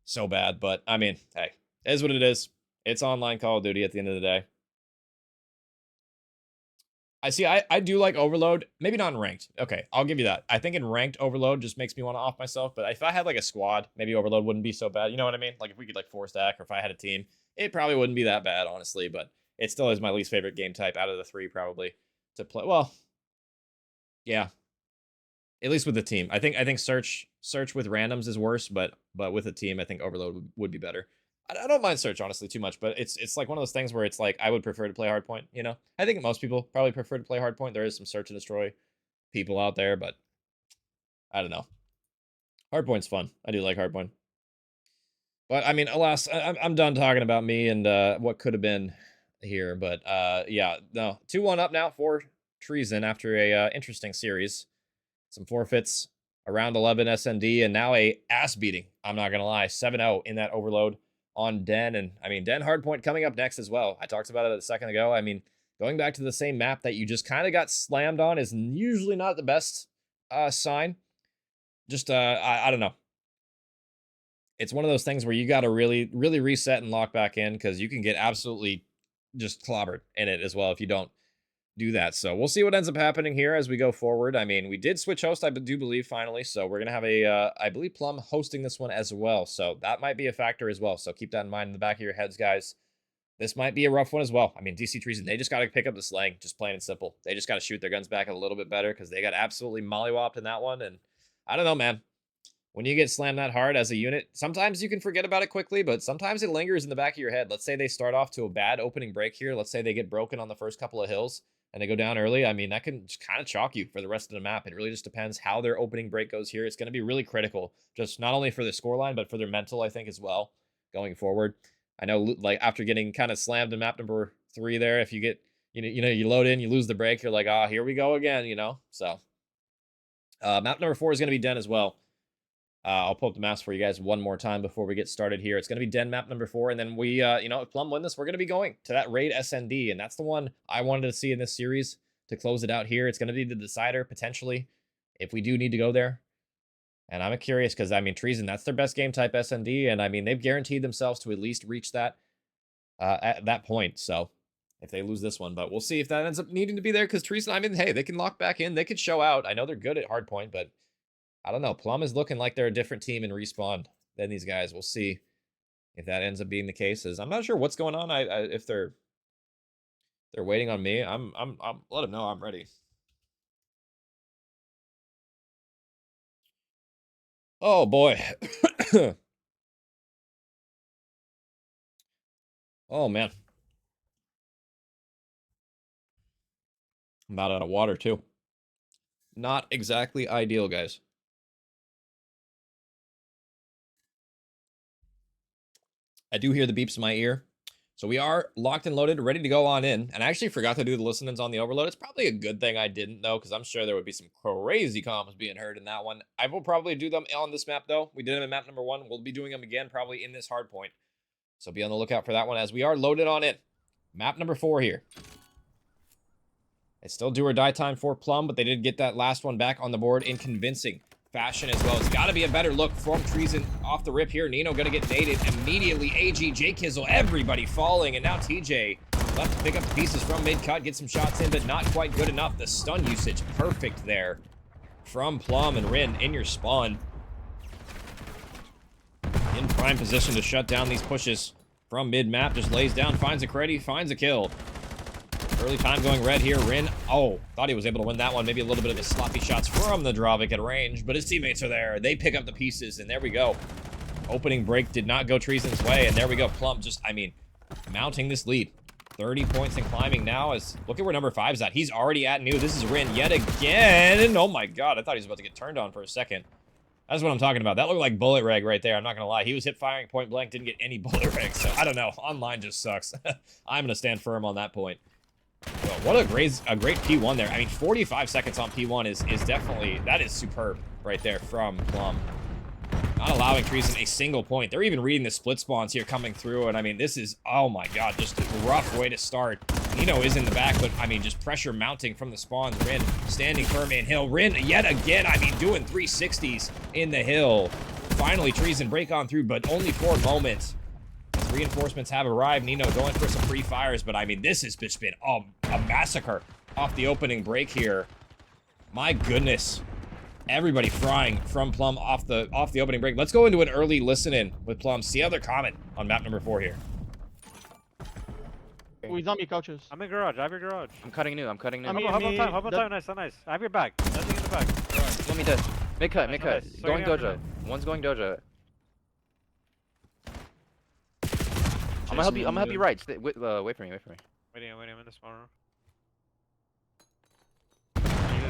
so bad, but I mean, hey, it is what it is. It's online Call of Duty at the end of the day. I do like Overload. Maybe not in ranked. Okay, I'll give you that. I think in ranked, Overload just makes me want to off myself. But if I had like a squad, maybe Overload wouldn't be so bad. You know what I mean? Like if we could like 4-stack, or if I had a team, it probably wouldn't be that bad, honestly. But it still is my least favorite game type out of the 3, probably, to play. Well, yeah. At least with the team. I think search with randoms is worse, but with a team, I think Overload would be better. I don't mind search, honestly, too much, but it's like one of those things where it's like I would prefer to play hardpoint, you know? I think most people probably prefer to play hardpoint. There is some search and destroy people out there, but I don't know. Hardpoint's fun. I do like hardpoint. But, I mean, alas, I'm done talking about me and what could have been here, but yeah, no. 2-1 up now for Treason after a interesting series. Some forfeits, around 11 SND, and now a ass-beating, I'm not going to lie, 7-0 in that Overload on Den. And I mean, Den hardpoint coming up next as well. I talked about it a second ago. I mean, going back to the same map that you just kind of got slammed on is usually not the best sign. Just I don't know. It's one of those things where you got to really reset and lock back in, because you can get absolutely just clobbered in it as well if you don't do that. So we'll see what ends up happening here as we go forward. I mean, we did switch host, I do believe, finally. So we're going to have a, I believe, Plum hosting this one as well. So that might be a factor as well. So keep that in mind in the back of your heads, guys. This might be a rough one as well. I mean, DC Treason, they just got to pick up the slang, just plain and simple. They just got to shoot their guns back a little bit better, because they got absolutely mollywopped in that one. And I don't know, man. When you get slammed that hard as a unit, sometimes you can forget about it quickly, but sometimes it lingers in the back of your head. Let's say they start off to a bad opening break here. Let's say they get broken on the first couple of hills and they go down early. I mean, that can just kind of chalk you for the rest of the map. It really just depends how their opening break goes here. It's going to be really critical, just not only for the scoreline, but for their mental, I think, as well, going forward. I know, like, after getting kind of slammed in map number 3 there, if you get, you load in, you lose the break, you're like, ah, here we go again, you know? So, map number 4 is going to be Den as well. I'll pull up the maps for you guys one more time before we get started here. It's going to be Den map number 4, and then we, if Plum win this, we're going to be going to that raid SND, and that's the one I wanted to see in this series to close it out here. It's going to be the decider, potentially, if we do need to go there. And I'm curious because, I mean, Treason, that's their best game type SND, and, I mean, they've guaranteed themselves to at least reach that at that point, so if they lose this one. But we'll see if that ends up needing to be there, because Treason, I mean, hey, they can lock back in. They could show out. I know they're good at hardpoint, but I don't know. Plum is looking like they're a different team in Respawn than these guys. We'll see if that ends up being the case. I'm not sure what's going on. If they're waiting on me, I'm let them know I'm ready. Oh boy. Oh man. I'm about out of water too. Not exactly ideal, guys. I do hear the beeps in my ear. So we are locked and loaded, ready to go on in. And I actually forgot to do the listenings on the overload. It's probably a good thing I didn't, though, because I'm sure there would be some crazy comms being heard in that one. I will probably do them on this map, though. We did them in map number 1. We'll be doing them again probably in this hard point. So be on the lookout for that one as we are loaded on in. Map number 4 here. It's still do or die time for Plum, but they did get that last one back on the board in convincing fashion as well. It's got to be a better look from Treason off the rip here. Nino going to get naded immediately. AG, J Kizzle, everybody falling. And now TJ left to pick up the pieces from mid-cut, get some shots in, but not quite good enough. The stun usage, perfect there from Plum and Rin in your spawn. In prime position to shut down these pushes from mid-map. Just lays down, finds a creddy, finds a kill. Early time going red here. Rin, oh, thought he was able to win that one. Maybe a little bit of his sloppy shots from the Dravik at range, but his teammates are there. They pick up the pieces, and there we go. Opening break did not go Treason's way, and there we go. Plum just, I mean, mounting this lead. 30 points and climbing now. As look at where number 5's at. He's already at new. This is Rin yet again. Oh my god, I thought he was about to get turned on for a second. That's what I'm talking about. That looked like bullet reg right there. I'm not going to lie. He was hip firing point blank, didn't get any bullet reg, so I don't know. Online just sucks. I'm going to stand firm on that point. Well, what a great P1 there. I mean, 45 seconds on P1 is definitely, that is superb right there from Plum. Not allowing Treason a single point. They're even reading the split spawns here coming through, and I mean, this is, oh my god, just a rough way to start. Nino is in the back, but I mean, just pressure mounting from the spawns. Rin standing firm in hill. Rin yet again, I mean, doing 360s in the hill. Finally, Treason break on through, but only for a moment. As reinforcements have arrived, Nino going for some free fires, but I mean, this has just been a massacre off the opening break here. My goodness. Everybody frying from Plum off the opening break. Let's go into an early listen-in with Plum. See how they're comment on map number 4 here. We zombie couches. I'm in garage. I have your garage. I'm cutting new. I'm cutting new. I mean, Hop on time. Hop on time. Nice. Nice. I have your back. Nothing in the back. Let me this. Mid cut. Mid cut. Nice. Going Sorry, dojo. One's going dojo. I'm gonna help you right. Stay, wait for me. Wait for me. Waiting. I'm in the spawn room.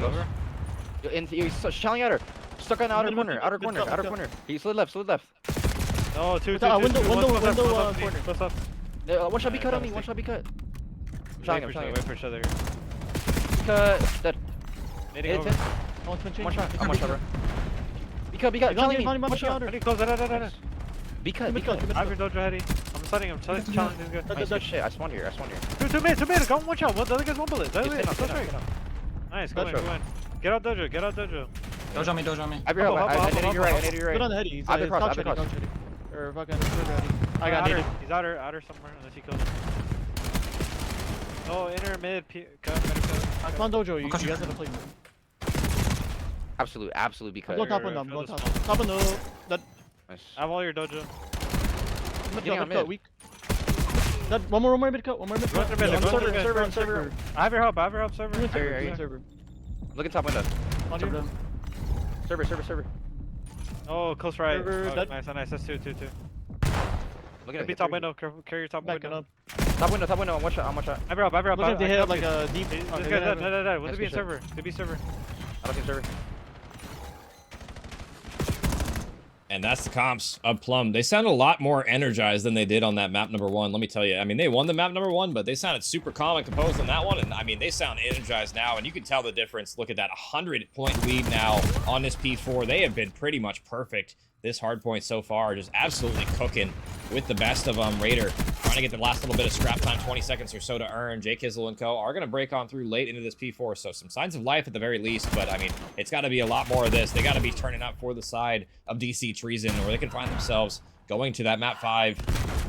Over. And he's shouting at her. Stuck on the outer corner. Outer corner. He slid left. No, two. Window Corner. corner. Close up. One shot be cut on me. One shot be cut. I'm shouting him. Wait for each other here. Cut. Dead. Nading Hit over. 10. One One shot. I'm one shot, bro. Be cut. Telling me. One shot. Ready, close. Be cut. I have your dojo heady. I'm setting him. Challenging good. Nice, good shit. I spawned here. Two mid. Go one shot. The other guy's one bullet. The other Get guy's in, straight. Nice. Go in. Get out dojo. Doge on me, doge on me. I have your help. I need your right. Good on the head. He's I've been crossed. couch ready. Or fucking ready. I got needed. He's outer somewhere unless he kills him. Oh, inner mid. Cut. I found dojo. You guys gotta play. Absolute be cut. Go top window. I'm going top. Top window. That. Nice. I have all your dojo. Mid cut. Weak. That one more mid cut. Go into mid. Server. I have your help. Server. Server. Look at top window. Server. Oh, close right. Server, Oh, that- nice. That's two. Look at Could be it. top window. Carry your top Backing window. up. Top window. One shot. I have your help. Look at the head like a deep. This Okay, guy's yeah, dead. Would That's it be in good server? Could be server. I don't think server. And that's the comps of Plum. They sound a lot more energized than they did on that map number 1, let me tell you. I mean, they won the map number 1, but they sounded super calm and composed on that one. And I mean, they sound energized now, and you can tell the difference. Look at that 100-point lead now on this P4. They have been pretty much perfect this hard point so far, just absolutely cooking with the best of them. Raider trying to get the last little bit of scrap time, 20 seconds or so to earn. Jay Kizzle and co are going to break on through late into this P4, so some signs of life at the very least, but I mean, it's got to be a lot more of this. They got to be turning up for the side of DC Treason, or they can find themselves going to that map 5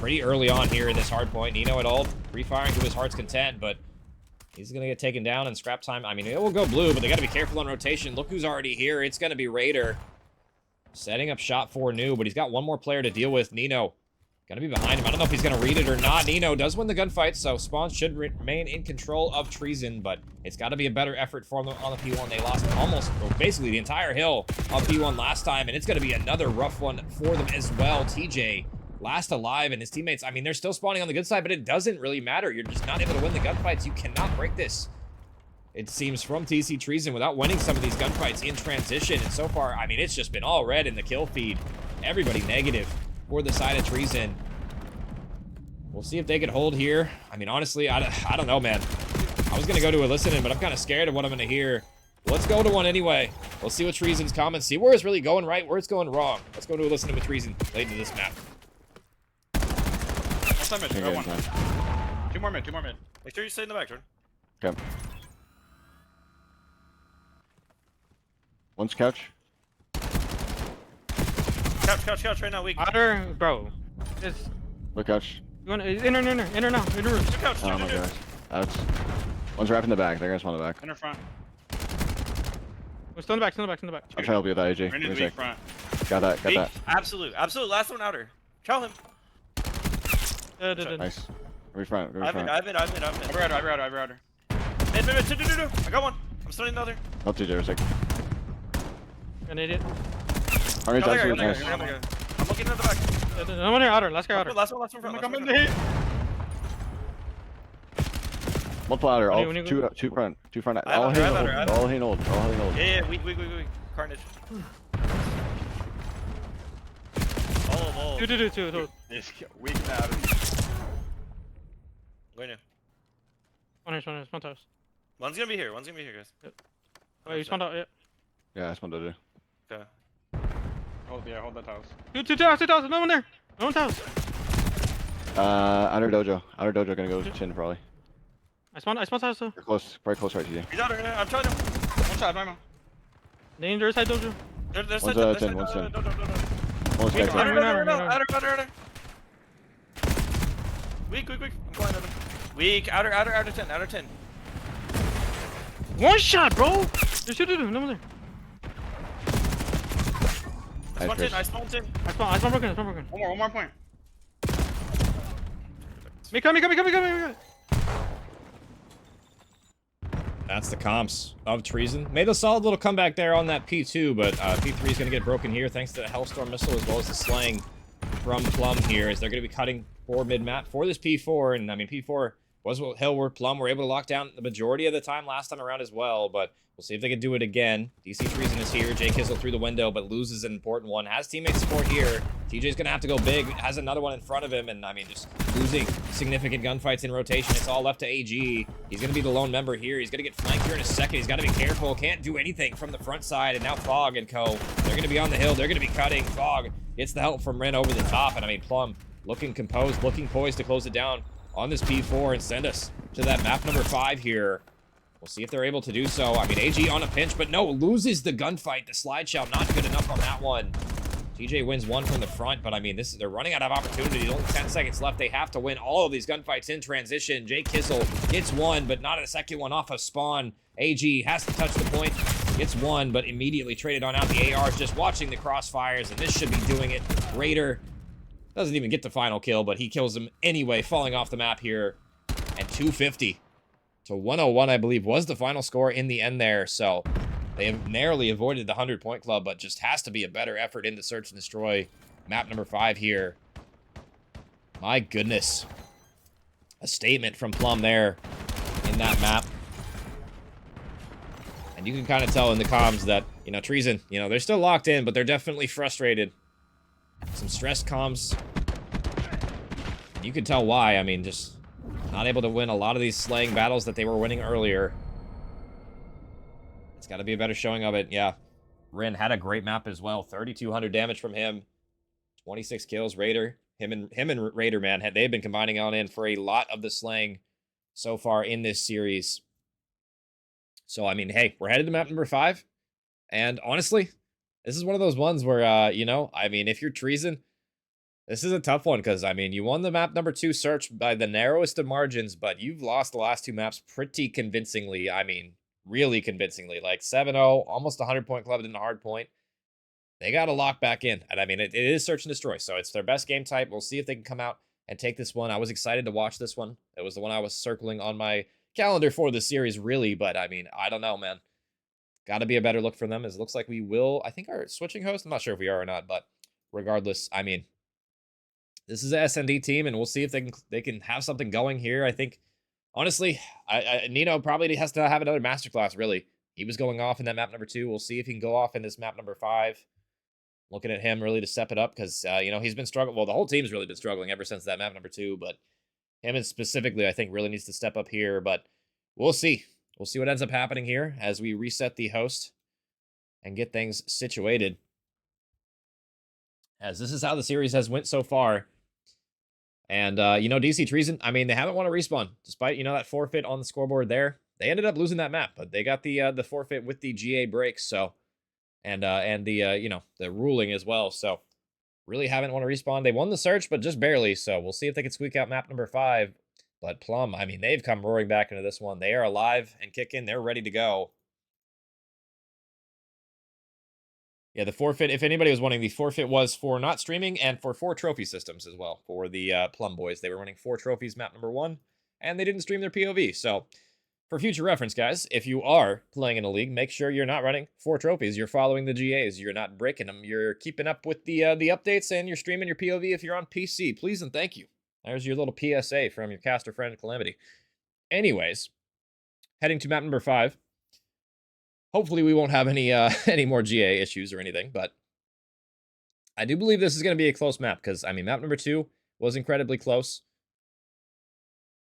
pretty early on here in this hard point. Nino at all, free-firing to his heart's content, but he's going to get taken down in scrap time. I mean, it will go blue, but they got to be careful on rotation. Look who's already here. It's going to be Raider. Setting up shot for New, but he's got one more player to deal with. Nino gonna be behind him. I don't know if he's gonna read it or not. Nino does win the gunfight, so Spawn should remain in control of Treason, but it's got to be a better effort for them on the P1. They lost almost, well, basically the entire hill of P1 last time, and it's gonna be another rough one for them as well. TJ last alive, and his teammates, I mean, they're still spawning on the good side, but it doesn't really matter. You're just not able to win the gunfights. You cannot break this, it seems, from TC Treason without winning some of these gunfights in transition. And so far, I mean, it's just been all red in the kill feed. Everybody negative for the side of Treason. We'll see if they can hold here. I mean, honestly, I don't know, man. I was going to go to a listening, but I'm kind of scared of what I'm going to hear. Let's go to one anyway. We'll see what Treason's comments, see where it's really going right, where it's going wrong. Let's go to a listening with Treason late into this map. One time mid, Okay, go one. time. Two more mid, two more mid. Make sure you stay in the back, Jordan. Okay. One's couch. Couch right now, weak. Outer, bro. It's, Look couch. you want inner now, inner room. Two couch, Oh my gosh. That's. One's wrapping the back. They're gonna spawn in the back. Inner front. We're still in the back, still in the back, still in the back. I'll try to help you with that, AJ. We're Give in me the a weak sec. front. Got that. Got Weak. that. Absolute. Last one outer. Chow him. Nice. Go front. Go I've been. front. I've router. Mid. Two. I got one. I'm stunning the other. Help TJ for a sec. An idiot. Orange Come absolute here. nice. I'm looking at the back. I'm on your outer, last guy outer. Last one front. Come in the hit. Multiple outer. When All you two front. Two front. I have All outer, I have hitting outer, I old. have All hitting old. All hitting old. Yeah, weak. Carnage. All. Two. It's weak now. Going in. One toast. One's gonna be here, guys. Oh, you spawned out, yeah. Yeah, that's one to do. Okay. Hold that house. Two towers, no one there. No one towers. Outer dojo. Outer dojo gonna go chin probably. I spawned towers too. You're close. Very close right to you. He's out there. I'm trying to. One shot, Mimo. Danger side dojo. There's One's side. tin, one's tin. One's Wait, back outer. side. Outer. Weak. I'm going outer. Weak. Outer 10. One shot, bro. There's two, no one there. I spawned in. I spawned broken. One more point. Me come. That's the comps of Treason. Made a solid little comeback there on that P2, but P3 is going to get broken here thanks to the Hellstorm missile as well as the slaying from Plum here, as they're going to be cutting for mid-map for this P4. And I mean, P4 was what Hill were Plum were able to lock down the majority of the time last time around as well, but we'll see if they can do it again. DC Treason is here. Jay Kizzle through the window, but loses an important one. Has teammate support here. TJ's going to have to go big. Has another one in front of him, and I mean, just losing significant gunfights in rotation. It's all left to AG. He's going to be the lone member here. He's going to get flanked here in a second. He's got to be careful. Can't do anything from the front side, and now Fog and co. They're going to be on the hill. They're going to be cutting. Fog gets the help from Ren over the top, and I mean, Plum looking composed, looking poised to close it down on this P4 and send us to that map number 5 here. We'll see if they're able to do so. I mean, AG on a pinch, but no, loses the gunfight. The slide shell not good enough on that one. TJ wins one from the front, but I mean, they're running out of opportunity. Only 10 seconds left. They have to win all of these gunfights in transition. Jay Kizzle gets one, but not a second one off of spawn. AG has to touch the point. Gets one, but immediately traded on out. The AR is just watching the crossfires, and this should be doing it. Raider doesn't even get the final kill, but he kills him anyway, falling off the map here. And 250 to 101, I believe, was the final score in the end there. So they have narrowly avoided the 100-point club, but just has to be a better effort in the search and destroy map number 5 here. My goodness. A statement from Plum there in that map. And you can kind of tell in the comms that, you know, Treason, you know, they're still locked in, but they're definitely frustrated. some stressed comms. You can tell why. I mean, just not able to win a lot of these slaying battles that they were winning earlier. It's got to be a better showing of it. Yeah. Rin had a great map as well. 3,200 damage from him. 26 kills. Raider. Him and Raider, man, they've been combining on in for a lot of the slaying so far in this series. So, I mean, hey, we're headed to map number 5. And honestly, this is one of those ones where, you know, I mean, if you're Treason, this is a tough one because, I mean, you won the map number 2 search by the narrowest of margins, but you've lost the last 2 maps pretty convincingly. I mean, really convincingly. Like 7-0, almost 100-point club in a hard point. They got to lock back in. And, I mean, it is search and destroy, so it's their best game type. We'll see if they can come out and take this one. I was excited to watch this one. It was the one I was circling on my calendar for the series, really, but, I mean, I don't know, man. Got to be a better look for them. As it looks like we will, I think, our switching host. I'm not sure if we are or not, but regardless, I mean, this is an SND team, and we'll see if they can have something going here. I think, honestly, Nino probably has to have another masterclass, really. He was going off in that map number 2. We'll see if he can go off in this map number 5. Looking at him really to step it up because, you know, he's been struggling. Well, the whole team's really been struggling ever since that map number 2, but him specifically, I think, really needs to step up here. But we'll see. We'll see what ends up happening here as we reset the host and get things situated. As this is how the series has went so far. And, you know, DC Treason, I mean, they haven't won a respawn, despite, you know, that forfeit on the scoreboard there. They ended up losing that map, but they got the forfeit with the GA break, so, and the, you know, the ruling as well, so really haven't won a respawn. They won the search, but just barely, so we'll see if they can squeak out map number 5. But Plum, I mean, they've come roaring back into this one. They are alive and kicking. They're ready to go. Yeah, the forfeit, if anybody was wondering, the forfeit was for not streaming and for 4 trophy systems as well for the Plum boys. They were running 4 trophies, map number 1, and they didn't stream their POV. So, for future reference, guys, if you are playing in a league, make sure you're not running 4 trophies. You're following the GAs. You're not breaking them. You're keeping up with the updates, and you're streaming your POV if you're on PC. Please and thank you. There's your little PSA from your caster friend, Calamity. Anyways, heading to map number 5. Hopefully we won't have any more GA issues or anything, but I do believe this is going to be a close map because, I mean, map number 2 was incredibly close.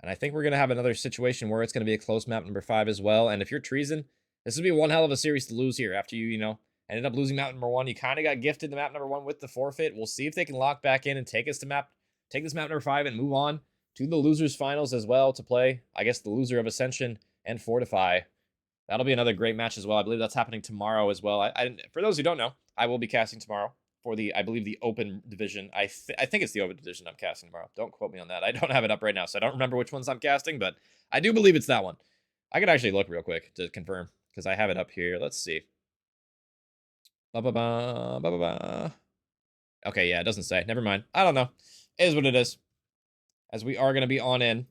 And I think we're going to have another situation where it's going to be a close map number 5 as well. And if you're Treason, this would be one hell of a series to lose here after you know, ended up losing map number 1. You kind of got gifted the map number 1 with the forfeit. We'll see if they can lock back in and take this map number 5 and move on to the losers finals as well to play, I guess, the loser of Ascension and Fortify. That'll be another great match as well. I believe that's happening tomorrow as well. For those who don't know, I will be casting tomorrow for I believe the open division. I think it's the open division I'm casting tomorrow. Don't quote me on that. I don't have it up right now, so I don't remember which ones I'm casting, but I do believe it's that one. I could actually look real quick to confirm because I have it up here. Let's see. Okay, yeah, it doesn't say. Never mind. I don't know. It is what it is. As we are going to be on in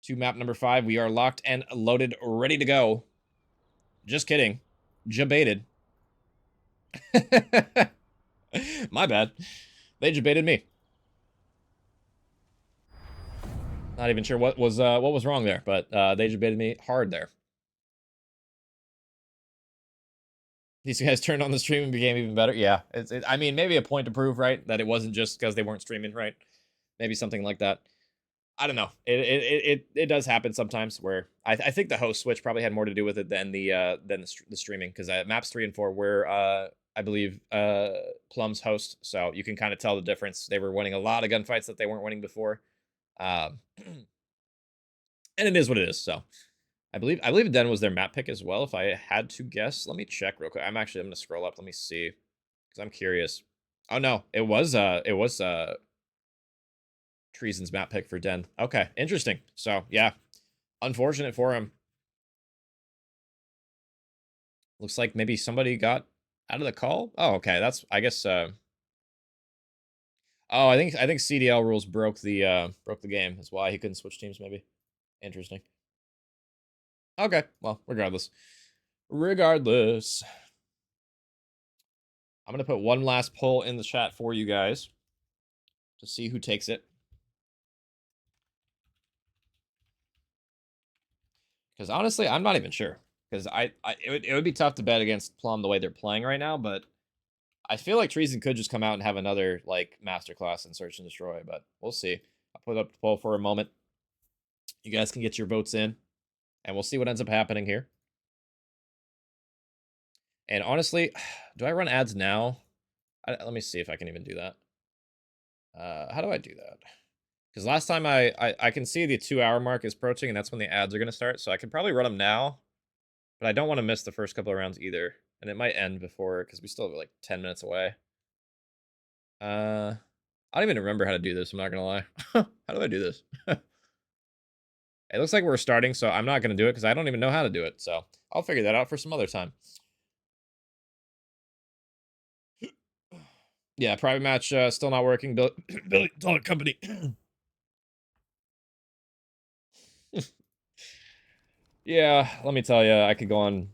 to map number 5. We are locked and loaded, ready to go. Just kidding. Jebaited. My bad. They jebaited me. Not even sure what was wrong there, but they jebaited me hard there. These guys turned on the stream and became even better. Yeah, I mean, maybe a point to prove, right? That it wasn't just because they weren't streaming, right? Maybe something like that. I don't know. It does happen sometimes where I think the host switch probably had more to do with it than the streaming because maps 3 and 4 were I believe Plum's host, so you can kind of tell the difference. They were winning a lot of gunfights that they weren't winning before, and it is what it is. So I believe Den was their map pick as well. If I had to guess, let me check real quick. I'm gonna scroll up. Let me see because I'm curious. Oh no, it was Treason's map pick for Den. Okay, interesting. So, yeah. Unfortunate for him. Looks like maybe somebody got out of the call. Oh, okay. That's, I guess, oh, I think CDL rules broke the game. That's why he couldn't switch teams, maybe. Interesting. Okay, well, regardless. Regardless. I'm going to put one last poll in the chat for you guys to see who takes it. Because honestly, I'm not even sure. Because it would be tough to bet against Plum the way they're playing right now, but I feel like Treason could just come out and have another, like, masterclass in Search and Destroy, but we'll see. I'll put up the poll for a moment. You guys can get your votes in, and we'll see what ends up happening here. And honestly, do I run ads now? Let me see if I can even do that. How do I do that? Because last time I can see the 2-hour mark is approaching, and that's when the ads are going to start. So I can probably run them now, but I don't want to miss the first couple of rounds either. And it might end before, because we still have like 10 minutes away. I don't even remember how to do this. I'm not going to lie. How do I do this? It looks like we're starting, so I'm not going to do it because I don't even know how to do it. So I'll figure that out for some other time. Yeah, private match still not working. $1 company. Yeah, let me tell you, I could go on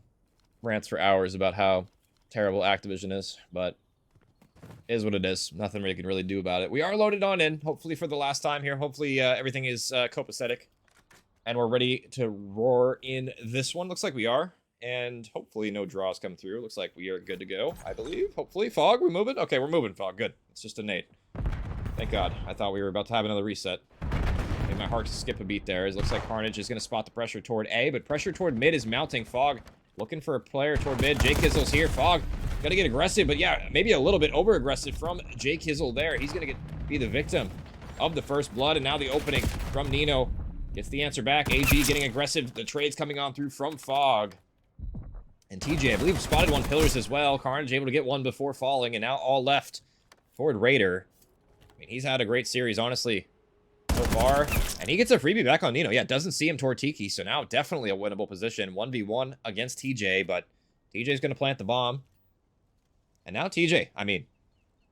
rants for hours about how terrible Activision is, but it is what it is. Nothing we can really do about it. We are loaded on in, hopefully for the last time here. Hopefully everything is copacetic, and we're ready to roar in this one. Looks like we are, and hopefully no draws come through. Looks like we are good to go, I believe. Hopefully. Fog, we moving? Okay, we're moving, Fog. Good. It's just a nade. Thank God. I thought we were about to have another reset. Made my heart skip a beat there. It looks like Carnage is going to spot the pressure toward A, but pressure toward mid is mounting. Fog looking for a player toward mid. Jake Kizzle's here. Fog gonna get aggressive, but yeah, maybe a little bit over aggressive from Jake Kizzle there. He's gonna be the victim of the first blood, and now the opening from Nino gets the answer back. AG getting aggressive. The trade's coming on through from Fog. And TJ, I believe, spotted one pillars as well. Carnage able to get one before falling, and now all left toward Raider. I mean, he's had a great series, honestly, so far. And he gets a freebie back on Nino. Yeah, doesn't see him toward Tiki, so now definitely a winnable position. 1v1 against TJ, but TJ's going to plant the bomb. And now TJ, I mean,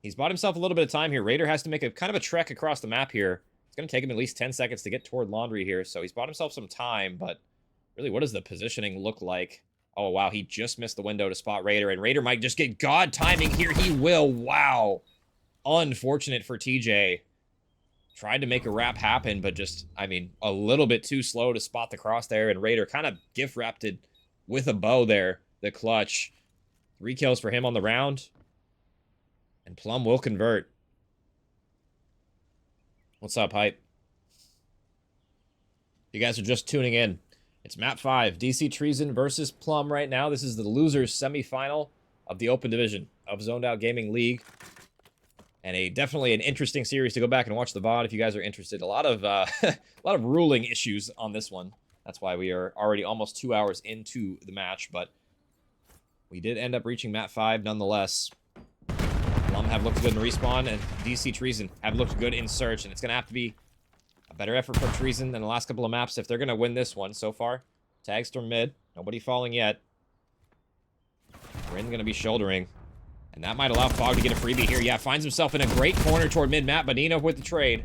he's bought himself a little bit of time here. Raider has to make a kind of a trek across the map here. It's going to take him at least 10 seconds to get toward Laundry here, so he's bought himself some time, but really, what does the positioning look like? Oh, wow, he just missed the window to spot Raider, and Raider might just get God timing here. He will. Wow. Unfortunate for TJ. Tried to make a wrap happen, but just, I mean, a little bit too slow to spot the cross there, and Raider kind of gift wrapped it with a bow there, the clutch. 3 kills for him on the round, and Plum will convert. What's up, Hype? You guys are just tuning in. It's map 5, DC Treason versus Plum right now. This is the losers semifinal of the Open Division of Zoned Out Gaming League. And definitely an interesting series to go back and watch the VOD if you guys are interested. A lot of ruling issues on this one. That's why we are already almost 2 hours into the match, but we did end up reaching map 5 nonetheless. Plum have looked good in respawn, and DC Treason have looked good in search, and it's going to have to be a better effort from Treason than the last couple of maps if they're going to win this one so far. Tagstorm mid. Nobody falling yet. Rin going to be shouldering. And that might allow Fog to get a freebie here. Yeah, finds himself in a great corner toward mid-map. Bonino with the trade.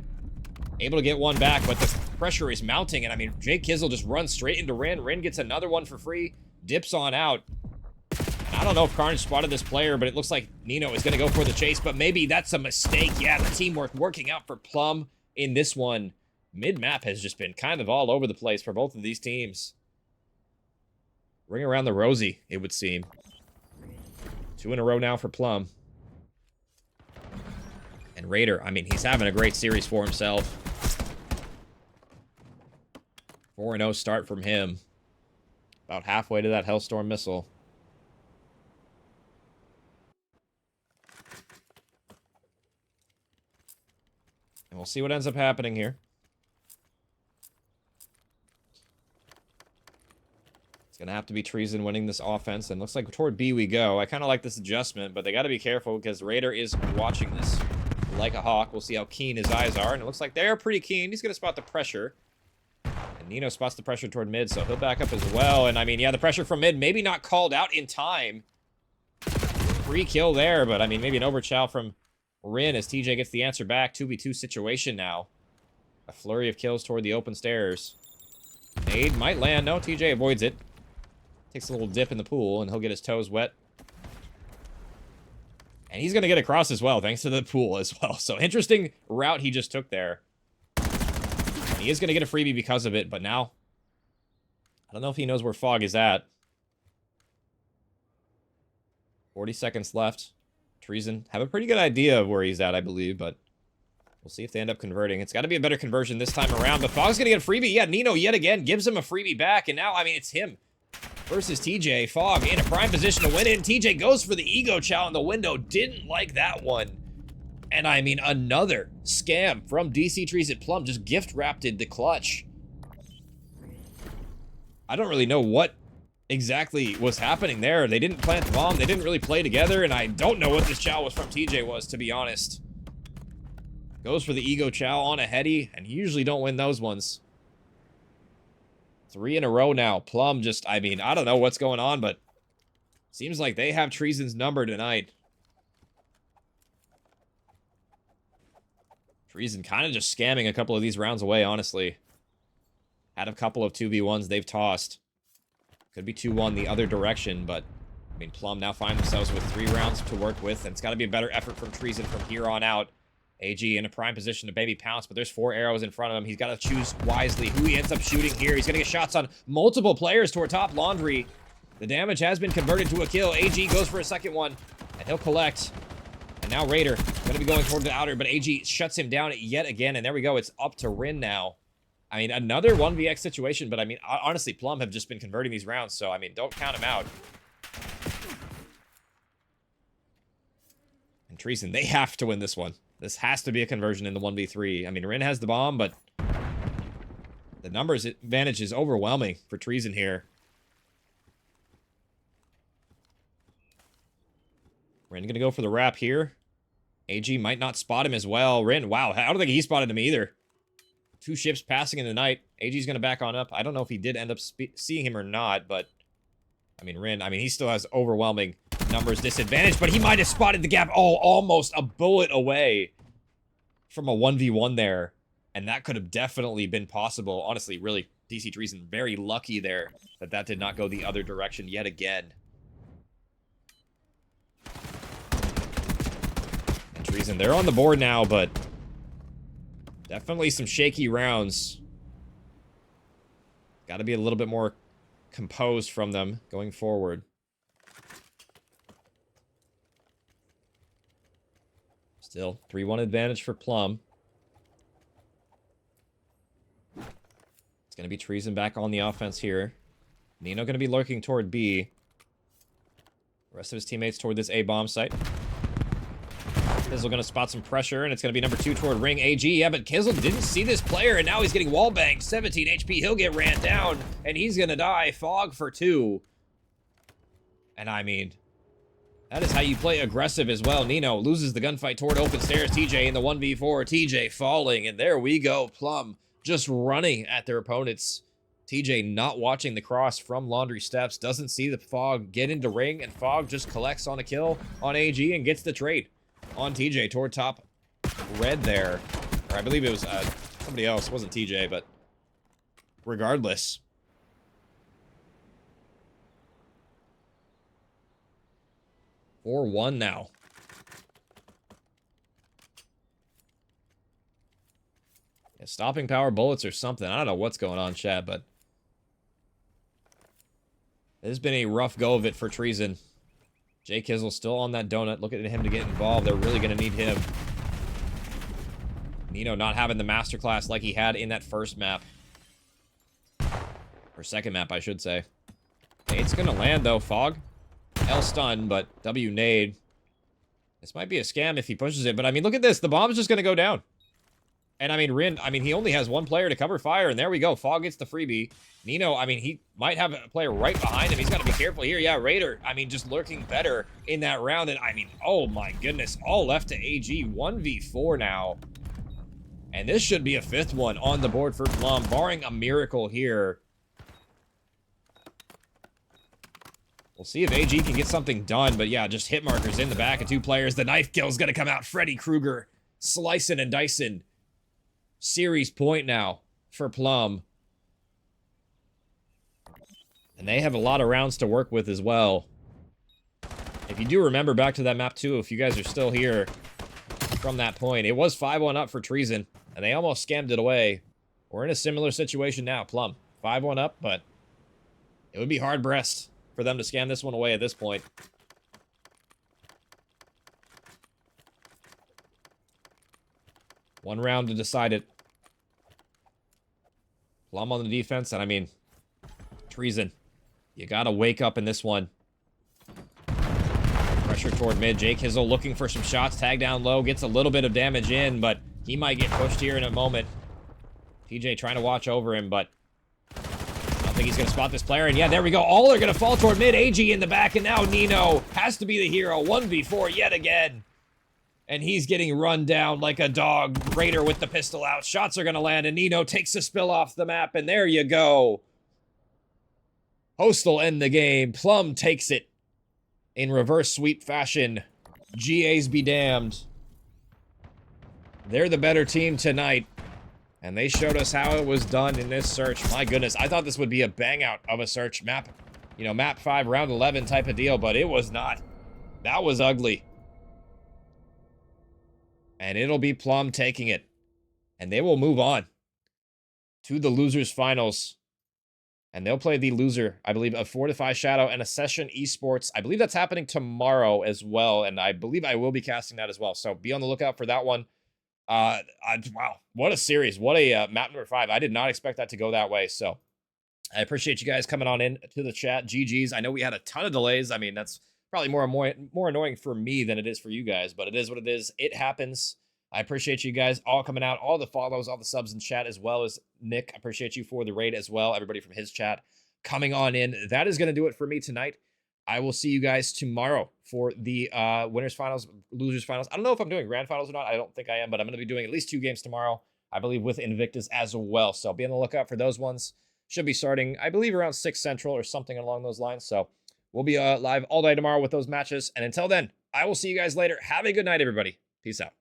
Able to get one back, but the pressure is mounting. And, I mean, Jake Kizzle just runs straight into Rin. Rin gets another one for free. Dips on out. And I don't know if Carnage spotted this player, but it looks like Nino is going to go for the chase. But maybe that's a mistake. Yeah, the teamwork working out for Plum in this one. Mid-map has just been kind of all over the place for both of these teams. Ring around the rosy, it would seem. 2 in a row now for Plum. And Raider, I mean, he's having a great series for himself. 4-0 start from him. About halfway to that Hellstorm missile. And we'll see what ends up happening here. It's going to have to be Treason winning this offense, and looks like toward B we go. I kind of like this adjustment, but they got to be careful because Raider is watching this like a hawk. We'll see how keen his eyes are, and it looks like they're pretty keen. He's going to spot the pressure, and Nino spots the pressure toward mid, so he'll back up as well. And, I mean, yeah, the pressure from mid, maybe not called out in time. Free kill there, but, I mean, maybe an overchow from Rin as TJ gets the answer back. 2v2 situation now. A flurry of kills toward the open stairs. Nade might land. No, TJ avoids it. Takes a little dip in the pool, and he'll get his toes wet. And he's going to get across as well, thanks to the pool as well. So, interesting route he just took there. And he is going to get a freebie because of it, but now, I don't know if he knows where Fog is at. 40 seconds left. Treason have a pretty good idea of where he's at, I believe, but we'll see if they end up converting. It's got to be a better conversion this time around, but Fog's going to get a freebie. Yeah, Nino yet again gives him a freebie back, and now, I mean, it's him versus TJ. Fog in a prime position to win it, and TJ goes for the ego chow in the window. Didn't like that one. And I mean, another scam from DC Treason. Plum just gift-wrapped the clutch. I don't really know what exactly was happening there. They didn't plant the bomb. They didn't really play together, and I don't know what this chow was from TJ was, to be honest. Goes for the ego chow on a heady, and you usually don't win those ones. 3 in a row now. Plum just, I mean, I don't know what's going on, but seems like they have Treason's number tonight. Treason kind of just scamming a couple of these rounds away, honestly. Had a couple of 2v1s they've tossed. Could be 2-1 the other direction, but I mean, Plum now find themselves with 3 rounds to work with, and it's got to be a better effort from Treason from here on out. AG in a prime position to baby pounce, but there's 4 arrows in front of him. He's got to choose wisely who he ends up shooting here. He's going to get shots on multiple players toward top Laundry. The damage has been converted to a kill. AG goes for a second one, and he'll collect. And now Raider going to be going toward the outer, but AG shuts him down yet again, and there we go. It's up to Rin now. I mean, another 1vx situation, but I mean, honestly, Plum have just been converting these rounds, so I mean, don't count him out. And Treason, they have to win this one. This has to be a conversion in the 1v3. I mean, Rin has the bomb, but the numbers advantage is overwhelming for Treason here. Rin gonna go for the wrap here. AG might not spot him as well. Rin, wow, I don't think he spotted him either. 2 ships passing in the night. AG's gonna back on up. I don't know if he did end up seeing him or not, but I mean, Rin, I mean, he still has overwhelming numbers disadvantage, but he might have spotted the gap. Oh, almost a bullet away from a 1v1 there. And that could have definitely been possible. Honestly, really, DC Treason very lucky there that that did not go the other direction yet again. And Treason, they're on the board now, but definitely some shaky rounds. Got to be a little bit more composed from them going forward. Still, 3-1 advantage for Plum. It's going to be Treason back on the offense here. Nino going to be lurking toward B. The rest of his teammates toward this A bomb site. Kizzle going to spot some pressure, and it's going to be number 2 toward Ring AG. Yeah, but Kizzle didn't see this player, and now he's getting wall banged. 17 HP, he'll get ran down, and he's going to die. Fog for 2. And I mean, that is how you play aggressive as well. Nino loses the gunfight toward open stairs. TJ in the 1v4. TJ falling, and there we go. Plum just running at their opponents. TJ not watching the cross from Laundry Steps. Doesn't see the Fog get into ring, and Fog just collects on a kill on AG and gets the trade on TJ toward top red there. Or I believe it was somebody else. It wasn't TJ, but regardless. Or 1 now. Yeah, stopping power bullets or something. I don't know what's going on, chat, but this has been a rough go of it for Treason. Jay Kizzle still on that donut. Look at him to get involved. They're really going to need him. Nino not having the masterclass like he had in that first map. Or second map, I should say. Nade's going to land, though. Fog. L stun, but W nade. This might be a scam if he pushes it, but I mean, look at this. The bomb's just going to go down. And I mean, Rin, I mean, he only has 1 player to cover fire, and there we go. Fog gets the freebie. Nino, I mean, he might have a player right behind him. He's got to be careful here. Yeah, Raider, I mean, just lurking better in that round. And I mean, oh my goodness, all left to AG. 1v4 now. And this should be a 5th one on the board for Plum, barring a miracle here. We'll see if AG can get something done, but yeah, just hit markers in the back of 2 players. The knife kill's gonna come out. Freddy Krueger slicing and dicing. Series point now for Plum. And they have a lot of rounds to work with as well. If you do remember back to that map too, if you guys are still here from that point, it was 5-1 up for Treason, and they almost scammed it away. We're in a similar situation now, Plum. 5-1 up, but it would be hard-breast for them to scam this one away at this point. One round to decide it. Plum on the defense, and I mean, Treason. You gotta wake up in this one. Pressure toward mid. Jake Hizzle looking for some shots. Tag down low. Gets a little bit of damage in, but he might get pushed here in a moment. TJ trying to watch over him, but I don't think he's going to spot this player. And yeah, there we go. All are going to fall toward mid. AG in the back, and now Nino has to be the hero. 1v4 yet again. And he's getting run down like a dog. Raider with the pistol out. Shots are going to land, and Nino takes a spill off the map, and there you go. Host will end the game. Plum takes it in reverse sweep fashion. GAs be damned. They're the better team tonight. And they showed us how it was done in this search. My goodness, I thought this would be a bang out of a search map. You know, map 5, round 11 type of deal, but it was not. That was ugly. And it'll be Plum taking it. And they will move on to the losers finals. And they'll play the loser, I believe, of Fortify Shadow and a Session Esports. I believe that's happening tomorrow as well. And I believe I will be casting that as well. So be on the lookout for that one. Wow, what a series. What a map number 5. I did not expect that to go that way. So I appreciate you guys coming on in to the chat. GG's. I know we had a ton of delays. I mean, that's probably more annoying for me than it is for you guys, but it is what it is. It happens. I appreciate you guys all coming out, all the follows, all the subs in chat, as well as Nick. I appreciate you for the raid as well. Everybody from his chat coming on in. That is going to do it for me tonight. I will see you guys tomorrow for the winners finals, losers finals. I don't know if I'm doing grand finals or not. I don't think I am, but I'm going to be doing at least 2 games tomorrow, I believe, with Invictus as well. So be on the lookout for those ones. Should be starting, I believe, around 6 Central or something along those lines. So we'll be live all day tomorrow with those matches. And until then, I will see you guys later. Have a good night, everybody. Peace out.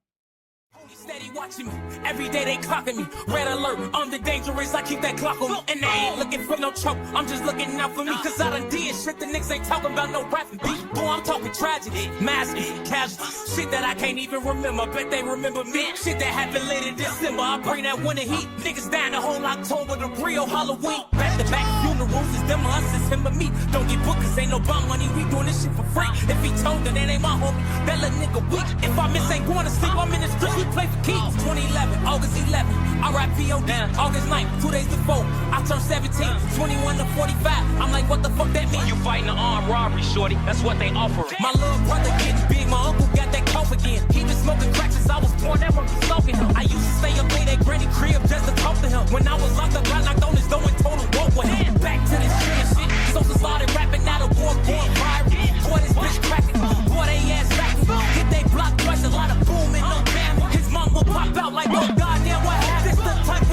Steady watching me. Every day they clocking me. Red alert, I'm the dangerous. I keep that clock on me. And they ain't looking for no choke. I'm just looking out for me. Cause I done did shit the niggas ain't talking about no rapping beat. Boy, I'm talking tragedy, massive, casual. Shit that I can't even remember. Bet they remember me. Shit that happened late in December. I bring that winter heat. Niggas down the whole October, the real Halloween. Back to back funerals, it's them or us, it's him or me. Don't get booked cause ain't no bomb money. We doing this shit for free. If he told her that ain't my homie, that little nigga weak. If I miss ain't going to sleep, I'm in the street. We play for keeps. 2011, August 11, RIPOD, August 9th, 2 days before, I turned 17, 21 to 45, I'm like, what the fuck that mean? You fighting an armed robbery, shorty, that's what they offer. My little brother getting big, my uncle got that cough again. He been smoking crack since I was born, that one was smoking him. I used to stay up late at granny crib just to talk to him. When I was locked up, I knocked